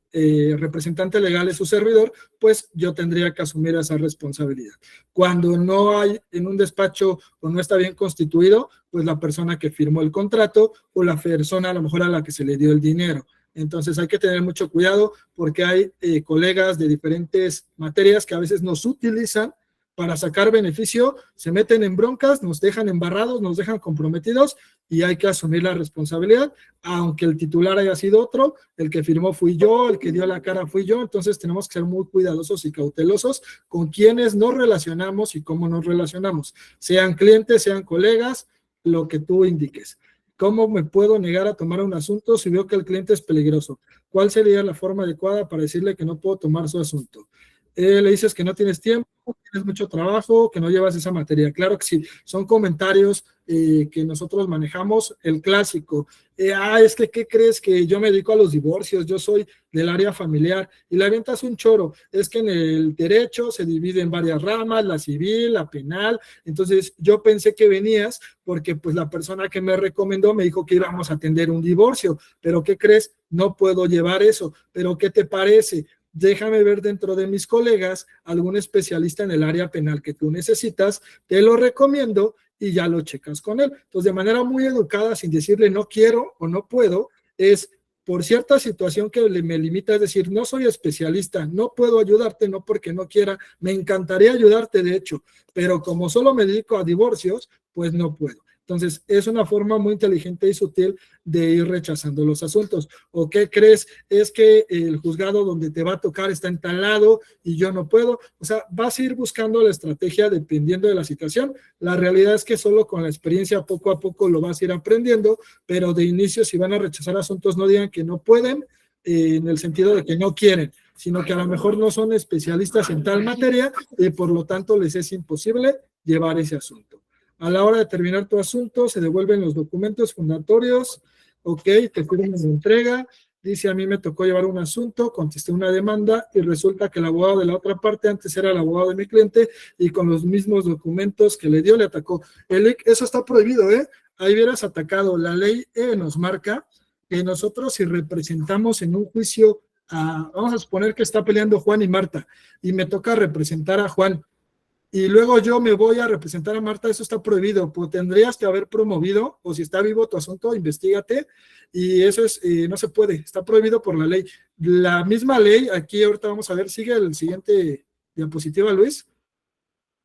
representante legal es su servidor, pues yo tendría que asumir esa responsabilidad. Cuando no hay en un despacho o no está bien constituido, pues la persona que firmó el contrato o la persona a lo mejor a la que se le dio el dinero. Entonces hay que tener mucho cuidado porque hay colegas de diferentes materias que a veces nos utilizan para sacar beneficio, se meten en broncas, nos dejan embarrados, nos dejan comprometidos y hay que asumir la responsabilidad, aunque el titular haya sido otro, el que firmó fui yo, el que dio la cara fui yo. Entonces tenemos que ser muy cuidadosos y cautelosos con quienes nos relacionamos y cómo nos relacionamos, sean clientes, sean colegas, lo que tú indiques. ¿Cómo me puedo negar a tomar un asunto si veo que el cliente es peligroso? ¿Cuál sería la forma adecuada para decirle que no puedo tomar su asunto? Le dices que no tienes tiempo, tienes mucho trabajo, que no llevas esa materia. Claro que sí, son comentarios que nosotros manejamos, el clásico. Es que, ¿qué crees? Que yo me dedico a los divorcios, yo soy del área familiar, y la avientas un choro. Es que en el derecho se divide en varias ramas, la civil, la penal. Entonces yo pensé que venías porque pues la persona que me recomendó me dijo que íbamos a atender un divorcio, pero ¿qué crees? No puedo llevar eso. ¿Pero qué te parece? Déjame ver dentro de mis colegas algún especialista en el área penal que tú necesitas, te lo recomiendo y ya lo checas con él. Entonces, de manera muy educada, sin decirle no quiero o no puedo, es por cierta situación que me limita, es decir, no soy especialista, no puedo ayudarte, no porque no quiera, me encantaría ayudarte de hecho, pero como solo me dedico a divorcios, pues no puedo. Entonces, es una forma muy inteligente y sutil de ir rechazando los asuntos. ¿O qué crees? Es que el juzgado donde te va a tocar está en tal lado y yo no puedo. O sea, vas a ir buscando la estrategia dependiendo de la situación. La realidad es que solo con la experiencia poco a poco lo vas a ir aprendiendo, pero de inicio si van a rechazar asuntos no digan que no pueden, en el sentido de que no quieren, sino que a lo mejor no son especialistas en tal materia y por lo tanto les es imposible llevar ese asunto. A la hora de terminar tu asunto, se devuelven los documentos fundatorios, ok, te firman la entrega, dice a mí me tocó llevar un asunto, contesté una demanda y resulta que el abogado de la otra parte antes era el abogado de mi cliente y con los mismos documentos que le dio le atacó. Eso está prohibido, ¿eh? Ahí hubieras atacado. La ley nos marca que nosotros si representamos en un juicio, vamos a suponer que está peleando Juan y Marta y me toca representar a Juan, y luego yo me voy a representar a Marta, eso está prohibido, pues tendrías que haber promovido, o si está vivo tu asunto, investígate, y eso es, no se puede, está prohibido por la ley. La misma ley, aquí ahorita vamos a ver, sigue el siguiente diapositiva, Luis,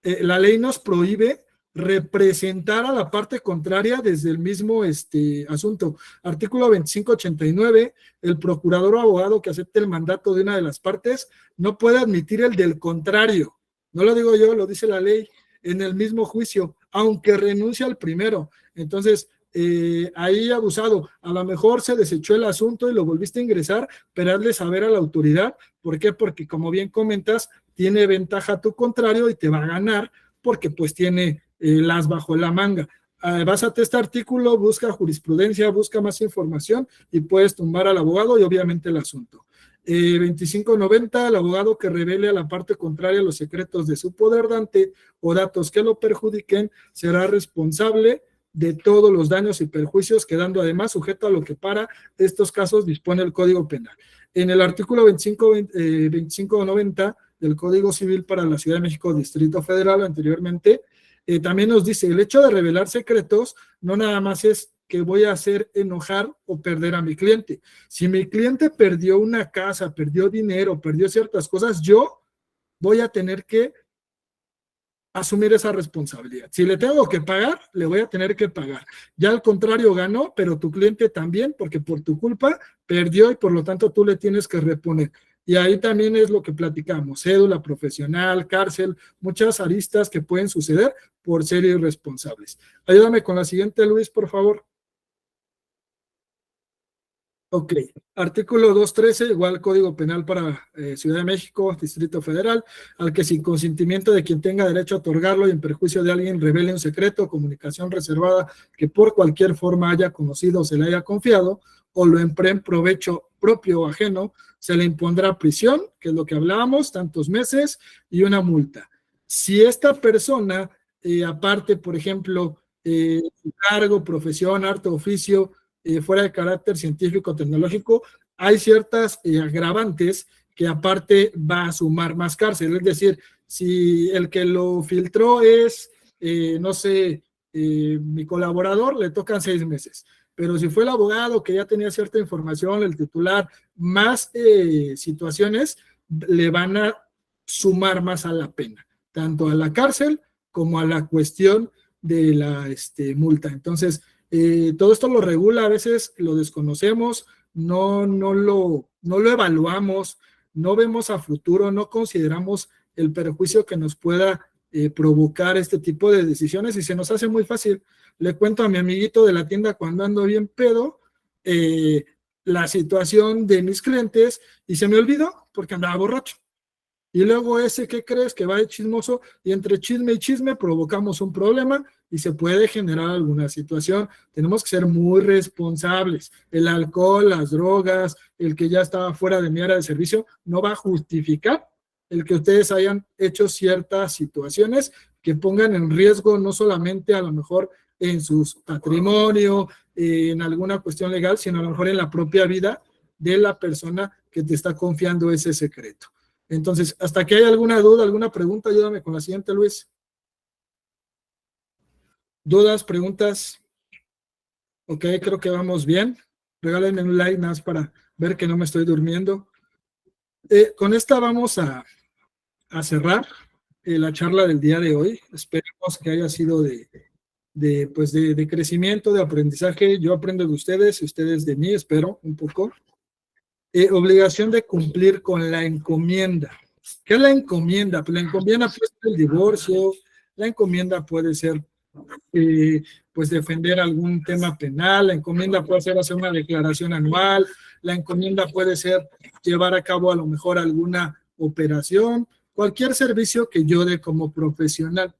la ley nos prohíbe representar a la parte contraria desde el mismo asunto. Artículo 2589, el procurador o abogado que acepte el mandato de una de las partes no puede admitir el del contrario. No lo digo yo, lo dice la ley en el mismo juicio, aunque renuncie al primero. Entonces, ahí abusado, a lo mejor se desechó el asunto y lo volviste a ingresar, pero hazle saber a la autoridad. ¿Por qué? Porque como bien comentas, tiene ventaja tu contrario y te va a ganar porque pues tiene las bajo la manga. Básate este artículo, busca jurisprudencia, busca más información y puedes tumbar al abogado y obviamente el asunto. 2590, el abogado que revele a la parte contraria los secretos de su poder dante o datos que lo perjudiquen será responsable de todos los daños y perjuicios, quedando además sujeto a lo que para estos casos dispone el Código Penal. En el artículo 2590 del Código Civil para la Ciudad de México, Distrito Federal, anteriormente, también nos dice, el hecho de revelar secretos no nada más es que voy a hacer enojar o perder a mi cliente. Si mi cliente perdió una casa, perdió dinero, perdió ciertas cosas, yo voy a tener que asumir esa responsabilidad. Si le tengo que pagar, le voy a tener que pagar. Ya al contrario ganó, pero tu cliente también, porque por tu culpa perdió y por lo tanto tú le tienes que reponer. Y ahí también es lo que platicamos, cédula profesional, cárcel, muchas aristas que pueden suceder por ser irresponsables. Ayúdame con la siguiente, Luis, por favor. Ok, artículo 213, igual Código Penal para Ciudad de México, Distrito Federal, al que sin consentimiento de quien tenga derecho a otorgarlo y en perjuicio de alguien revele un secreto o comunicación reservada que por cualquier forma haya conocido o se le haya confiado, o lo emplee en provecho propio o ajeno, se le impondrá prisión, que es lo que hablábamos, tantos meses, y una multa. Si esta persona, aparte, por ejemplo, su cargo, profesión, arte, oficio, fuera de carácter científico, tecnológico, hay ciertas agravantes que aparte va a sumar más cárcel. Es decir, si el que lo filtró es, no sé, mi colaborador, le tocan 6 meses. Pero si fue el abogado que ya tenía cierta información, el titular, más situaciones, le van a sumar más a la pena, tanto a la cárcel como a la cuestión de la multa. Entonces, todo esto lo regula, a veces lo desconocemos, no lo evaluamos, no vemos a futuro, no consideramos el perjuicio que nos pueda provocar este tipo de decisiones y se nos hace muy fácil. Le cuento a mi amiguito de la tienda cuando ando bien pedo la situación de mis clientes y se me olvidó porque andaba borracho. Y luego ese, ¿qué crees? Que va de chismoso, y entre chisme y chisme provocamos un problema y se puede generar alguna situación. Tenemos que ser muy responsables. El alcohol, las drogas, el que ya estaba fuera de mi área de servicio, no va a justificar el que ustedes hayan hecho ciertas situaciones que pongan en riesgo no solamente a lo mejor en su patrimonio, en alguna cuestión legal, sino a lo mejor en la propia vida de la persona que te está confiando ese secreto. Entonces, hasta que haya alguna duda, alguna pregunta, ayúdame con la siguiente, Luis. ¿Dudas, preguntas? Ok, creo que vamos bien. Regálenme un like más para ver que no me estoy durmiendo. Con esta vamos a cerrar la charla del día de hoy. Esperemos que haya sido de crecimiento, de aprendizaje. Yo aprendo de ustedes, ustedes de mí, espero un poco. Obligación de cumplir con la encomienda. ¿Qué es la encomienda? Pues la encomienda puede ser el divorcio, la encomienda puede ser pues defender algún tema penal, la encomienda puede ser hacer una declaración anual, la encomienda puede ser llevar a cabo a lo mejor alguna operación, cualquier servicio que yo dé como profesional.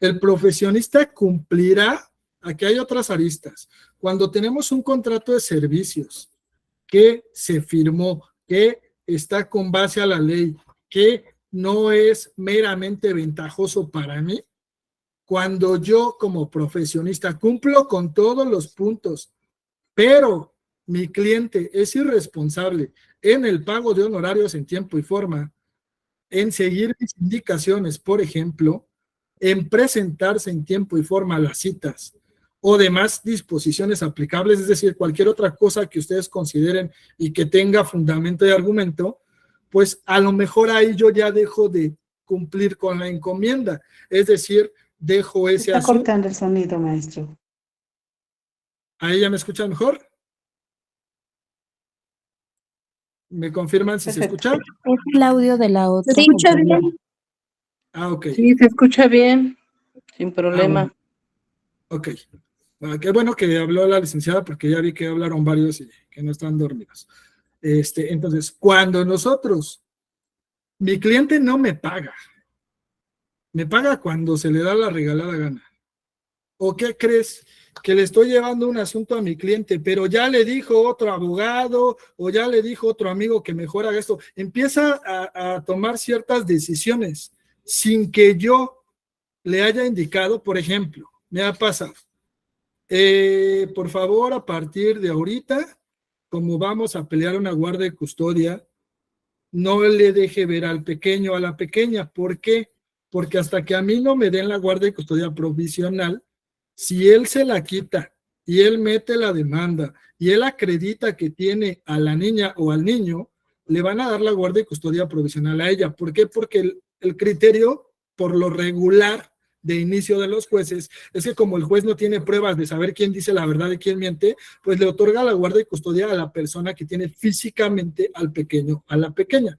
El profesionista cumplirá, aquí hay otras aristas, cuando tenemos un contrato de servicios que se firmó, que está con base a la ley, que no es meramente ventajoso para mí, cuando yo como profesionista cumplo con todos los puntos, pero mi cliente es irresponsable en el pago de honorarios en tiempo y forma, en seguir mis indicaciones, por ejemplo, en presentarse en tiempo y forma a las citas o demás disposiciones aplicables, es decir, cualquier otra cosa que ustedes consideren y que tenga fundamento de argumento, pues a lo mejor ahí yo ya dejo de cumplir con la encomienda, es decir, dejo ese Está asunto. cortando el sonido, maestro. ¿Ahí ya me escuchan mejor? ¿Me confirman si Perfecto. se escucha? Es el audio de la otra ¿Se escucha compañera. bien? Ah, ok. Sí, se escucha bien, sin problema. Bueno. Ok. Bueno, qué bueno que habló la licenciada porque ya vi que hablaron varios y que no están dormidos. Entonces, cuando mi cliente no me paga cuando se le da la regalada gana. ¿O qué crees? Que le estoy llevando un asunto a mi cliente, pero ya le dijo otro abogado o ya le dijo otro amigo que mejor haga esto. Empieza a tomar ciertas decisiones sin que yo le haya indicado. Por ejemplo, me ha pasado. Por favor, a partir de ahorita, como vamos a pelear una guardia de custodia, no le deje ver al pequeño, a la pequeña. ¿Por qué? Porque hasta que a mí no me den la guardia de custodia provisional, si él se la quita y él mete la demanda y él acredita que tiene a la niña o al niño, le van a dar la guardia de custodia provisional a ella. ¿Por qué? Porque el criterio, por lo regular, de inicio de los jueces, es que como el juez no tiene pruebas de saber quién dice la verdad y quién miente, pues le otorga la guardia de custodia a la persona que tiene físicamente al pequeño, a la pequeña.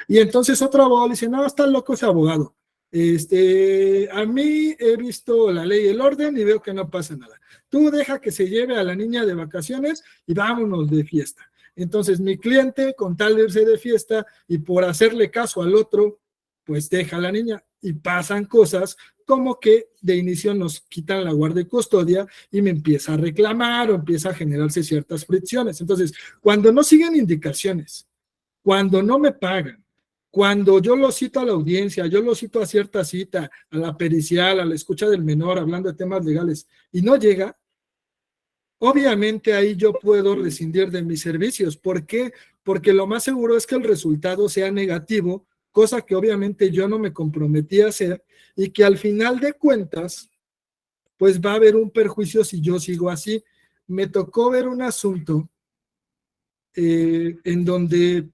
Y entonces otro abogado le dice, no, está loco ese abogado. A mí he visto la ley y el orden y veo que no pasa nada. Tú deja que se lleve a la niña de vacaciones y vámonos de fiesta. Entonces mi cliente, con tal de irse de fiesta y por hacerle caso al otro, pues deja a la niña y pasan cosas como que de inicio nos quitan la guardia de custodia y me empieza a reclamar o empieza a generarse ciertas fricciones. Entonces, cuando no siguen indicaciones, cuando no me pagan, cuando yo lo cito a la audiencia, yo lo cito a cierta cita, a la pericial, a la escucha del menor, hablando de temas legales, y no llega, obviamente ahí yo puedo rescindir de mis servicios. ¿Por qué? Porque lo más seguro es que el resultado sea negativo, cosa que obviamente yo no me comprometí a hacer y que al final de cuentas, pues va a haber un perjuicio si yo sigo así. Me tocó ver un asunto en donde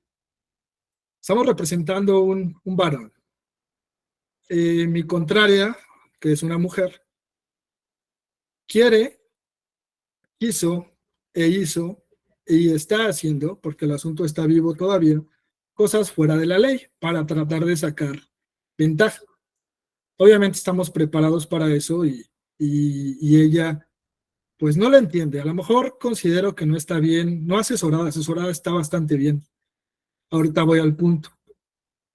estamos representando un varón. Mi contraria, que es una mujer, quiso y está haciendo, porque el asunto está vivo todavía, cosas fuera de la ley para tratar de sacar ventaja. Obviamente estamos preparados para eso y ella pues no la entiende. A lo mejor considero que no está bien, no asesorada está bastante bien. Ahorita voy al punto.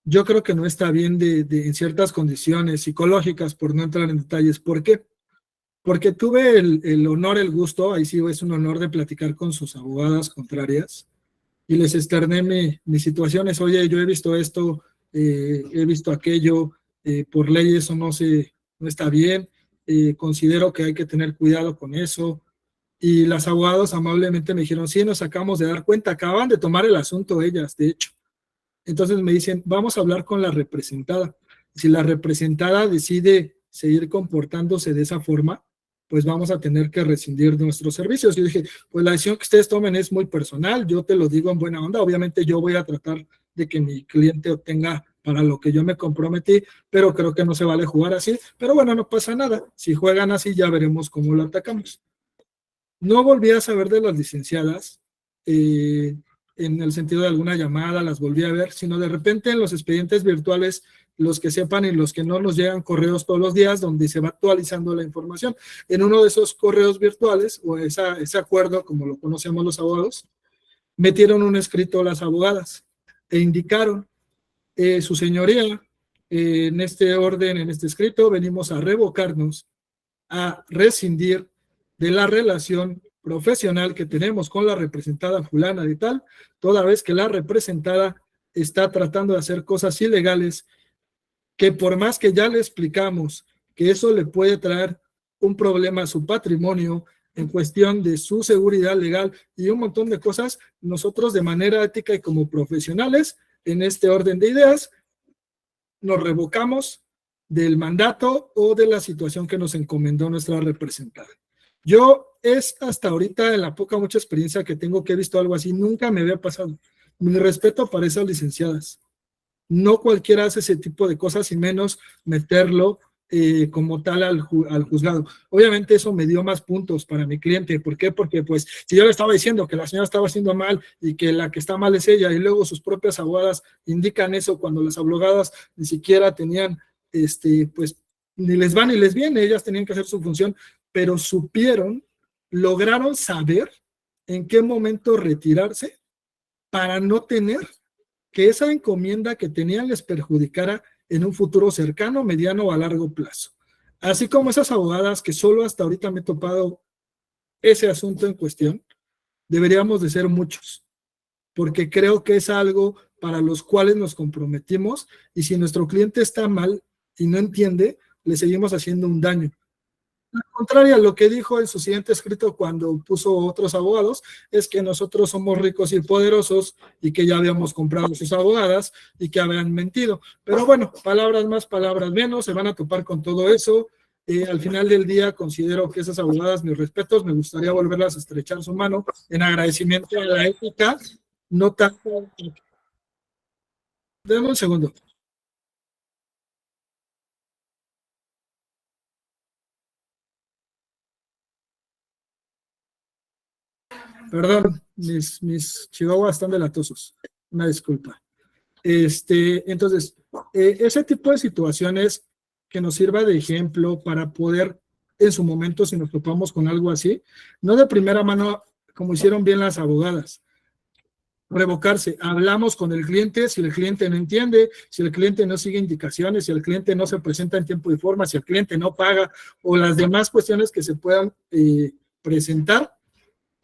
yo creo que no está bien en ciertas condiciones psicológicas, por no entrar en detalles. ¿Por qué? Porque tuve el honor, el gusto, ahí sí es un honor de platicar con sus abogadas contrarias y les externé mis situaciones. Oye, yo he visto esto, he visto aquello, por ley eso no está bien, considero que hay que tener cuidado con eso. Y las abogadas amablemente me dijeron, sí, nos acabamos de dar cuenta, acaban de tomar el asunto ellas, de hecho. Entonces me dicen, vamos a hablar con la representada. Si la representada decide seguir comportándose de esa forma, pues vamos a tener que rescindir nuestros servicios. Yo dije, pues la decisión que ustedes tomen es muy personal, yo te lo digo en buena onda, obviamente yo voy a tratar de que mi cliente obtenga para lo que yo me comprometí, pero creo que no se vale jugar así, pero bueno, no pasa nada, si juegan así ya veremos cómo lo atacamos. No volví a saber de las licenciadas, en el sentido de alguna llamada, las volví a ver, sino de repente en los expedientes virtuales, los que sepan y los que no, nos llegan correos todos los días donde se va actualizando la información. En uno de esos correos virtuales, o ese acuerdo, como lo conocemos los abogados, metieron un escrito las abogadas e indicaron, su señoría, en este orden, en este escrito, venimos a revocarnos, a rescindir de la relación profesional que tenemos con la representada fulana de tal, toda vez que la representada está tratando de hacer cosas ilegales, que por más que ya le explicamos que eso le puede traer un problema a su patrimonio en cuestión de su seguridad legal y un montón de cosas, nosotros de manera ética y como profesionales, en este orden de ideas, nos revocamos del mandato o de la situación que nos encomendó nuestra representada. Yo es hasta ahorita, en la mucha experiencia que tengo, que he visto algo así, nunca me había pasado. Mi respeto para esas licenciadas. No cualquiera hace ese tipo de cosas y menos meterlo como tal al juzgado. Obviamente eso me dio más puntos para mi cliente. ¿Por qué? Porque pues si yo le estaba diciendo que la señora estaba haciendo mal y que la que está mal es ella y luego sus propias abogadas indican eso cuando las abogadas ni siquiera tenían, pues ni les va ni les viene, ellas tenían que hacer su función, pero lograron saber en qué momento retirarse para no tener que esa encomienda que tenían les perjudicara en un futuro cercano, mediano o a largo plazo. Así como esas abogadas que solo hasta ahorita me he topado ese asunto en cuestión, deberíamos de ser muchos, porque creo que es algo para los cuales nos comprometimos y si nuestro cliente está mal y no entiende, le seguimos haciendo un daño. Al contrario a lo que dijo en su siguiente escrito cuando puso otros abogados, es que nosotros somos ricos y poderosos y que ya habíamos comprado sus abogadas y que habían mentido. Pero bueno, palabras más, palabras menos, se van a topar con todo eso. Al final del día considero que esas abogadas, mis respetos, me gustaría volverlas a estrechar su mano en agradecimiento a la ética, no tanto... Dame un segundo. Perdón, mis chihuahuas están delatosos. Una disculpa. Entonces, ese tipo de situaciones que nos sirva de ejemplo para poder, en su momento, si nos topamos con algo así, no de primera mano, como hicieron bien las abogadas, revocarse. Hablamos con el cliente, si el cliente no entiende, si el cliente no sigue indicaciones, si el cliente no se presenta en tiempo y forma, si el cliente no paga o las demás cuestiones que se puedan presentar,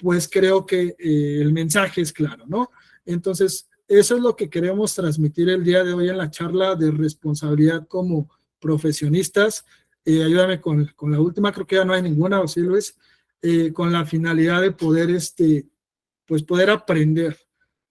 pues creo que el mensaje es claro, ¿no? Entonces, eso es lo que queremos transmitir el día de hoy en la charla de responsabilidad como profesionistas. Ayúdame con la última, creo que ya no hay ninguna, ¿o sí, Luis? Con la finalidad de poder, pues poder aprender,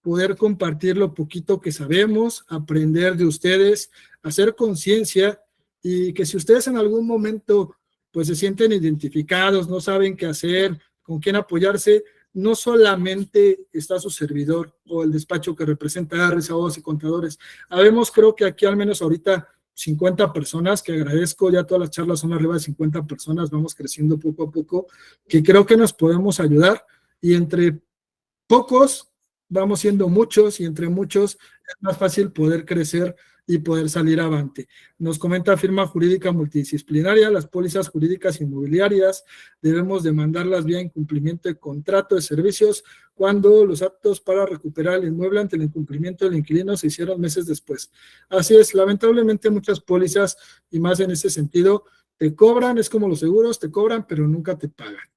poder compartir lo poquito que sabemos, aprender de ustedes, hacer conciencia y que si ustedes en algún momento pues se sienten identificados, no saben qué hacer, con quién apoyarse, no solamente está su servidor o el despacho que representa a abogados y contadores. Habemos, creo que aquí al menos ahorita 50 personas, que agradezco, ya todas las charlas son arriba de 50 personas, vamos creciendo poco a poco, que creo que nos podemos ayudar y entre pocos vamos siendo muchos y entre muchos es más fácil poder crecer y poder salir avante. Nos comenta firma jurídica multidisciplinaria, las pólizas jurídicas inmobiliarias debemos demandarlas vía incumplimiento de contrato de servicios cuando los actos para recuperar el inmueble ante el incumplimiento del inquilino se hicieron meses después. Así es, lamentablemente muchas pólizas, y más en ese sentido, te cobran, es como los seguros, te cobran, pero nunca te pagan.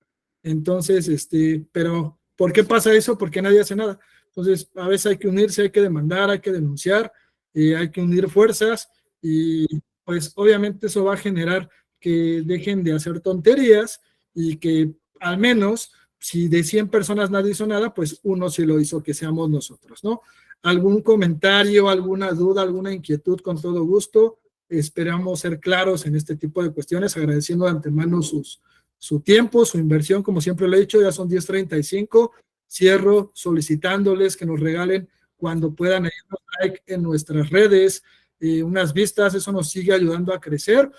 Entonces, pero ¿por qué pasa eso? Porque nadie hace nada. Entonces, a veces hay que unirse, hay que demandar, hay que denunciar, hay que unir fuerzas y pues obviamente eso va a generar que dejen de hacer tonterías y que al menos si de 100 personas nadie hizo nada, pues uno sí lo hizo, que seamos nosotros, ¿no? ¿Algún comentario, alguna duda, alguna inquietud? Con todo gusto. Esperamos ser claros en este tipo de cuestiones, agradeciendo de antemano su tiempo, su inversión, como siempre lo he dicho, ya son 10:35. Cierro solicitándoles que nos regalen cuando puedan like en nuestras redes, unas vistas, eso nos sigue ayudando a crecer.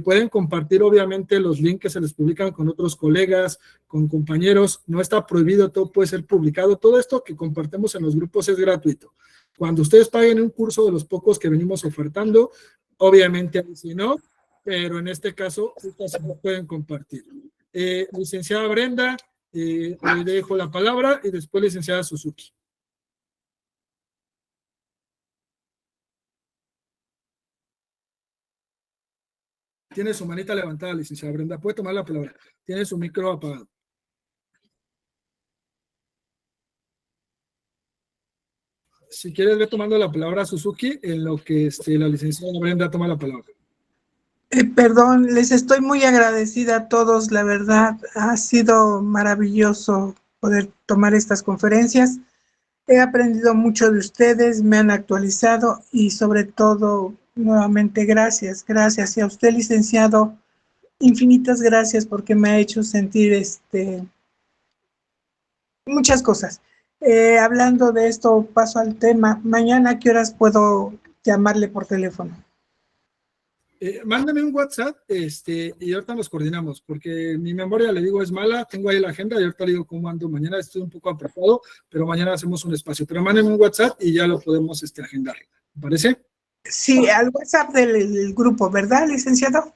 Pueden compartir obviamente los links que se les publican con otros colegas, con compañeros, no está prohibido, todo puede ser publicado, todo esto que compartimos en los grupos es gratuito. Cuando ustedes paguen un curso de los pocos que venimos ofertando, obviamente si no, pero en este caso, ustedes se lo pueden compartir. Licenciada Brenda, le dejo la palabra y después licenciada Suzuki. Tiene su manita levantada, licenciada Brenda. Puede tomar la palabra. Tiene su micro apagado. Si quieres, ve tomando la palabra Suzuki en lo que la licenciada Brenda toma la palabra. Perdón, les estoy muy agradecida a todos, la verdad, ha sido maravilloso poder tomar estas conferencias. He aprendido mucho de ustedes, me han actualizado y sobre todo, nuevamente, gracias. Y a usted, licenciado, infinitas gracias porque me ha hecho sentir muchas cosas. Hablando de esto, paso al tema. Mañana, ¿a qué horas puedo llamarle por teléfono? Mándame un WhatsApp y ahorita nos coordinamos, porque mi memoria, le digo, es mala. Tengo ahí la agenda y ahorita le digo cómo ando mañana. Estoy un poco apretado, pero mañana hacemos un espacio. Pero mándame un WhatsApp y ya lo podemos agendar. ¿Me parece? Sí, al WhatsApp del grupo, ¿verdad, licenciado?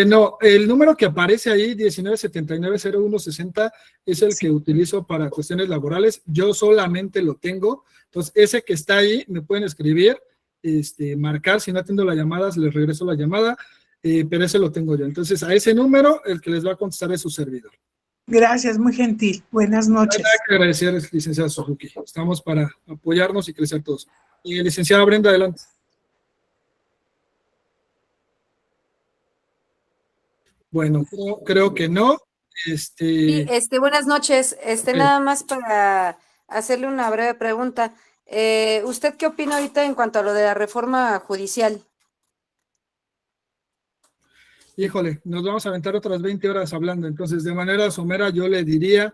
No, el número que aparece ahí, 1979-0160, es el que utilizo para cuestiones laborales. Yo solamente lo tengo. Entonces, ese que está ahí, me pueden escribir, marcar, si no atiendo las llamadas, les regreso la llamada, pero ese lo tengo yo. Entonces, a ese número, el que les va a contestar es su servidor. Gracias, muy gentil. Buenas noches. Hay que agradecer, licenciada Suzuki. Estamos para apoyarnos y crecer todos. Licenciada Brenda, adelante. Bueno, creo que no. Sí, buenas noches. Nada más para hacerle una breve pregunta. ¿Usted qué opina ahorita en cuanto a lo de la reforma judicial? Híjole, nos vamos a aventar otras 20 horas hablando. Entonces, de manera somera, yo le diría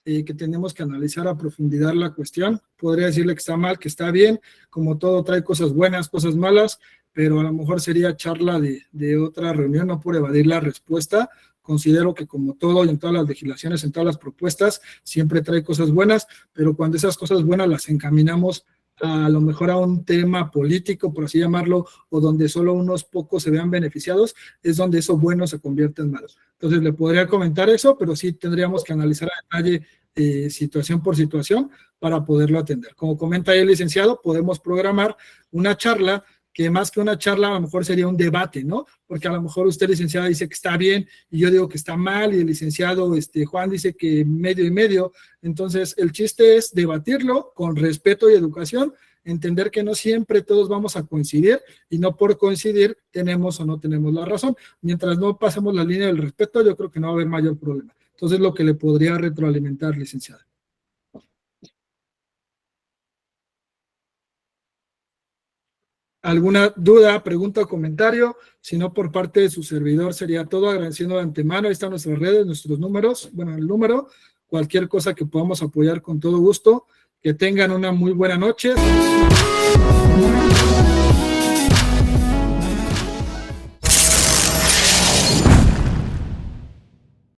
que tenemos que analizar a profundidad la cuestión. Podría decirle que está mal, que está bien. Como todo, trae cosas buenas, cosas malas, pero a lo mejor sería charla de otra reunión, no por evadir la respuesta. Considero que como todo y en todas las legislaciones, en todas las propuestas, siempre trae cosas buenas, pero cuando esas cosas buenas las encaminamos a lo mejor a un tema político, por así llamarlo, o donde solo unos pocos se vean beneficiados, es donde eso bueno se convierte en malo. Entonces le podría comentar eso, pero sí tendríamos que analizar a detalle situación por situación para poderlo atender. Como comenta ahí el licenciado, podemos programar una charla que más que una charla a lo mejor sería un debate, ¿no? Porque a lo mejor usted, licenciada, dice que está bien y yo digo que está mal y el licenciado Juan dice que medio y medio. Entonces, el chiste es debatirlo con respeto y educación, entender que no siempre todos vamos a coincidir y no por coincidir tenemos o no tenemos la razón. Mientras no pasemos la línea del respeto, yo creo que no va a haber mayor problema. Entonces, lo que le podría retroalimentar, licenciada. ¿Alguna duda, pregunta o comentario? Si no, por parte de su servidor sería todo, agradeciendo de antemano. Ahí están nuestras redes, nuestros números, bueno, el número, cualquier cosa que podamos apoyar con todo gusto. Que tengan una muy buena noche.